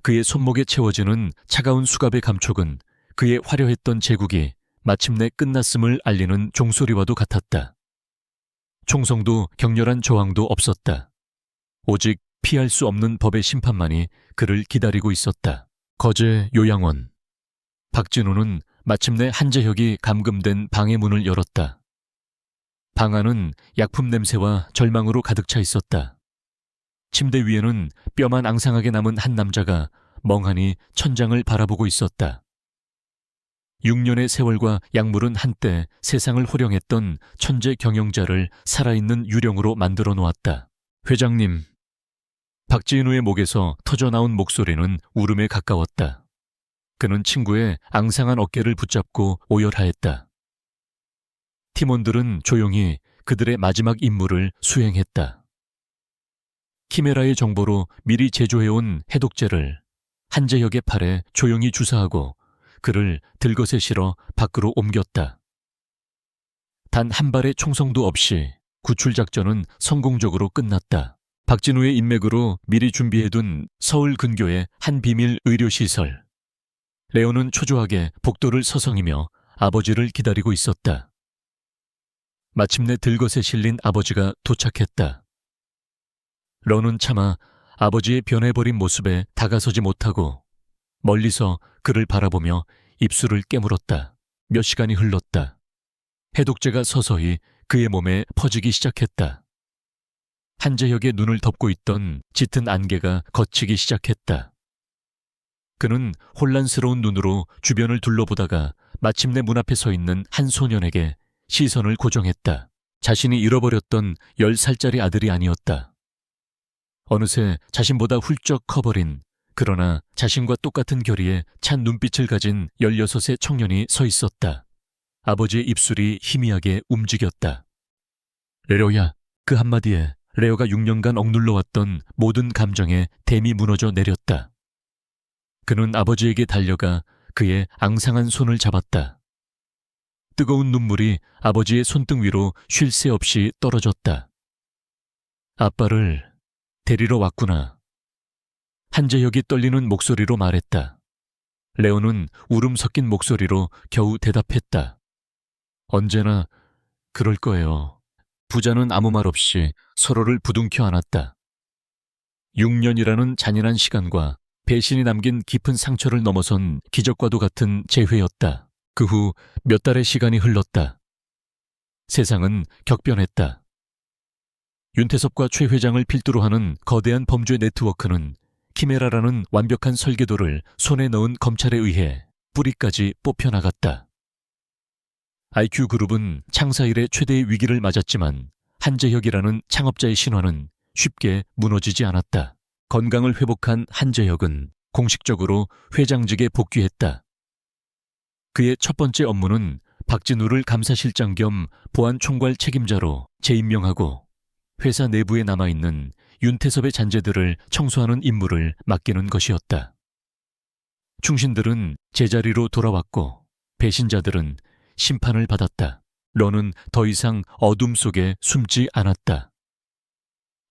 S1: 그의 손목에 채워지는 차가운 수갑의 감촉은 그의 화려했던 제국이 마침내 끝났음을 알리는 종소리와도 같았다. 총성도 격렬한 저항도 없었다. 오직 피할 수 없는 법의 심판만이 그를 기다리고 있었다. 거제 요양원. 박진우는 마침내 한재혁이 감금된 방의 문을 열었다. 방 안은 약품 냄새와 절망으로 가득 차 있었다. 침대 위에는 뼈만 앙상하게 남은 한 남자가 멍하니 천장을 바라보고 있었다. 6년의 세월과 약물은 한때 세상을 호령했던 천재 경영자를 살아있는 유령으로 만들어 놓았다. 회장님. 박진우의 목에서 터져나온 목소리는 울음에 가까웠다. 그는 친구의 앙상한 어깨를 붙잡고 오열하였다. 팀원들은 조용히 그들의 마지막 임무를 수행했다. 키메라의 정보로 미리 제조해온 해독제를 한재혁의 팔에 조용히 주사하고 그를 들것에 실어 밖으로 옮겼다. 단 한 발의 총성도 없이 구출작전은 성공적으로 끝났다. 박진우의 인맥으로 미리 준비해둔 서울 근교의 한 비밀 의료시설. 레오는 초조하게 복도를 서성이며 아버지를 기다리고 있었다. 마침내 들것에 실린 아버지가 도착했다. 러는 차마 아버지의 변해버린 모습에 다가서지 못하고 멀리서 그를 바라보며 입술을 깨물었다. 몇 시간이 흘렀다. 해독제가 서서히 그의 몸에 퍼지기 시작했다. 한재혁의 눈을 덮고 있던 짙은 안개가 걷히기 시작했다. 그는 혼란스러운 눈으로 주변을 둘러보다가 마침내 문 앞에 서 있는 한 소년에게 시선을 고정했다. 자신이 잃어버렸던 10살짜리 아들이 아니었다. 어느새 자신보다 훌쩍 커버린 그러나 자신과 똑같은 결의에 찬 눈빛을 가진 16의 청년이 서 있었다. 아버지의 입술이 희미하게 움직였다. 레오야. 그 한마디에 레오가 6년간 억눌러왔던 모든 감정에 댐이 무너져 내렸다. 그는 아버지에게 달려가 그의 앙상한 손을 잡았다. 뜨거운 눈물이 아버지의 손등 위로 쉴 새 없이 떨어졌다. 아빠를 데리러 왔구나. 한재혁이 떨리는 목소리로 말했다. 레오는 울음 섞인 목소리로 겨우 대답했다. 언제나 그럴 거예요. 부자는 아무 말 없이 서로를 부둥켜 안았다. 6년이라는 잔인한 시간과 배신이 남긴 깊은 상처를 넘어선 기적과도 같은 재회였다. 그 후 몇 달의 시간이 흘렀다. 세상은 격변했다. 윤태섭과 최 회장을 필두로 하는 거대한 범죄 네트워크는 키메라라는 완벽한 설계도를 손에 넣은 검찰에 의해 뿌리까지 뽑혀나갔다. IQ그룹은 창사 이래 최대의 위기를 맞았지만 한재혁이라는 창업자의 신화는 쉽게 무너지지 않았다. 건강을 회복한 한재혁은 공식적으로 회장직에 복귀했다. 그의 첫 번째 업무는 박진우를 감사실장 겸 보안총괄 책임자로 재임명하고 회사 내부에 남아있는 윤태섭의 잔재들을 청소하는 임무를 맡기는 것이었다. 충신들은 제자리로 돌아왔고 배신자들은 심판을 받았다. 러는 더 이상 어둠 속에 숨지 않았다.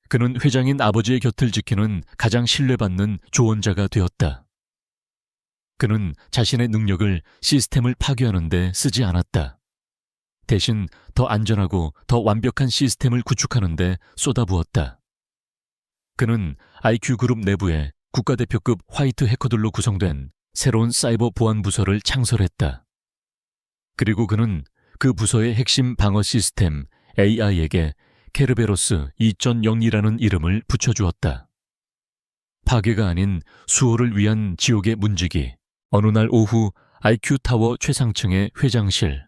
S1: 그는 회장인 아버지의 곁을 지키는 가장 신뢰받는 조언자가 되었다. 그는 자신의 능력을 시스템을 파괴하는 데 쓰지 않았다. 대신 더 안전하고 더 완벽한 시스템을 구축하는 데 쏟아부었다. 그는 IQ그룹 내부에 국가대표급 화이트 해커들로 구성된 새로운 사이버 보안 부서를 창설했다. 그리고 그는 그 부서의 핵심 방어 시스템 AI에게 케르베로스 2.0이라는 이름을 붙여주었다. 파괴가 아닌 수호를 위한 지옥의 문지기. 어느 날 오후 IQ타워 최상층의 회장실.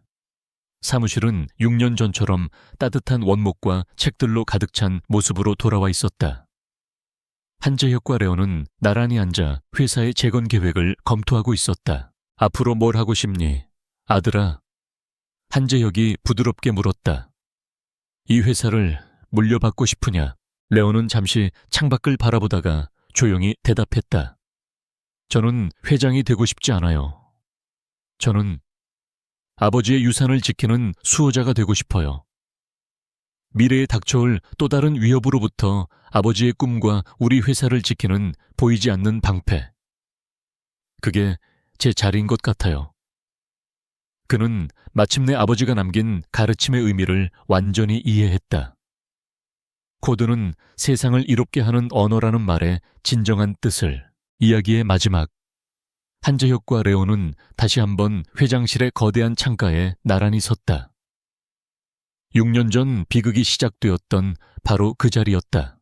S1: 사무실은 6년 전처럼 따뜻한 원목과 책들로 가득 찬 모습으로 돌아와 있었다. 한재혁과 레오는 나란히 앉아 회사의 재건 계획을 검토하고 있었다. 앞으로 뭘 하고 싶니? 아들아. 한재혁이 부드럽게 물었다. 이 회사를 물려받고 싶으냐? 레오는 잠시 창밖을 바라보다가 조용히 대답했다. 저는 회장이 되고 싶지 않아요. 저는 아버지의 유산을 지키는 수호자가 되고 싶어요. 미래에 닥쳐올 또 다른 위협으로부터 아버지의 꿈과 우리 회사를 지키는 보이지 않는 방패. 그게 제 자리인 것 같아요. 그는 마침내 아버지가 남긴 가르침의 의미를 완전히 이해했다. 코드는 세상을 이롭게 하는 언어라는 말의 진정한 뜻을, 이야기의 마지막, 한재혁과 레오는 다시 한번 회장실의 거대한 창가에 나란히 섰다. 6년 전 비극이 시작되었던 바로 그 자리였다.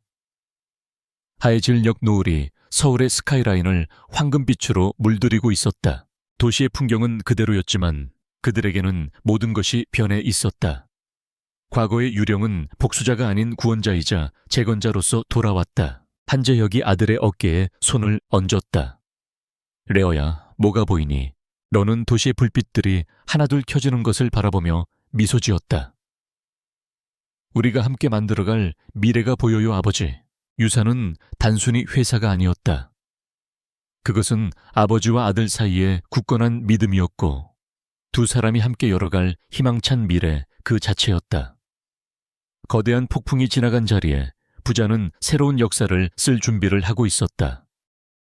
S1: 하해질 역 노을이 서울의 스카이라인을 황금빛으로 물들이고 있었다. 도시의 풍경은 그대로였지만 그들에게는 모든 것이 변해 있었다. 과거의 유령은 복수자가 아닌 구원자이자 재건자로서 돌아왔다. 한재혁이 아들의 어깨에 손을 얹었다. 레어야, 뭐가 보이니? 너는 도시의 불빛들이 하나둘 켜지는 것을 바라보며 미소 지었다. 우리가 함께 만들어갈 미래가 보여요, 아버지. 유산은 단순히 회사가 아니었다. 그것은 아버지와 아들 사이의 굳건한 믿음이었고 두 사람이 함께 열어갈 희망찬 미래 그 자체였다. 거대한 폭풍이 지나간 자리에 부자는 새로운 역사를 쓸 준비를 하고 있었다.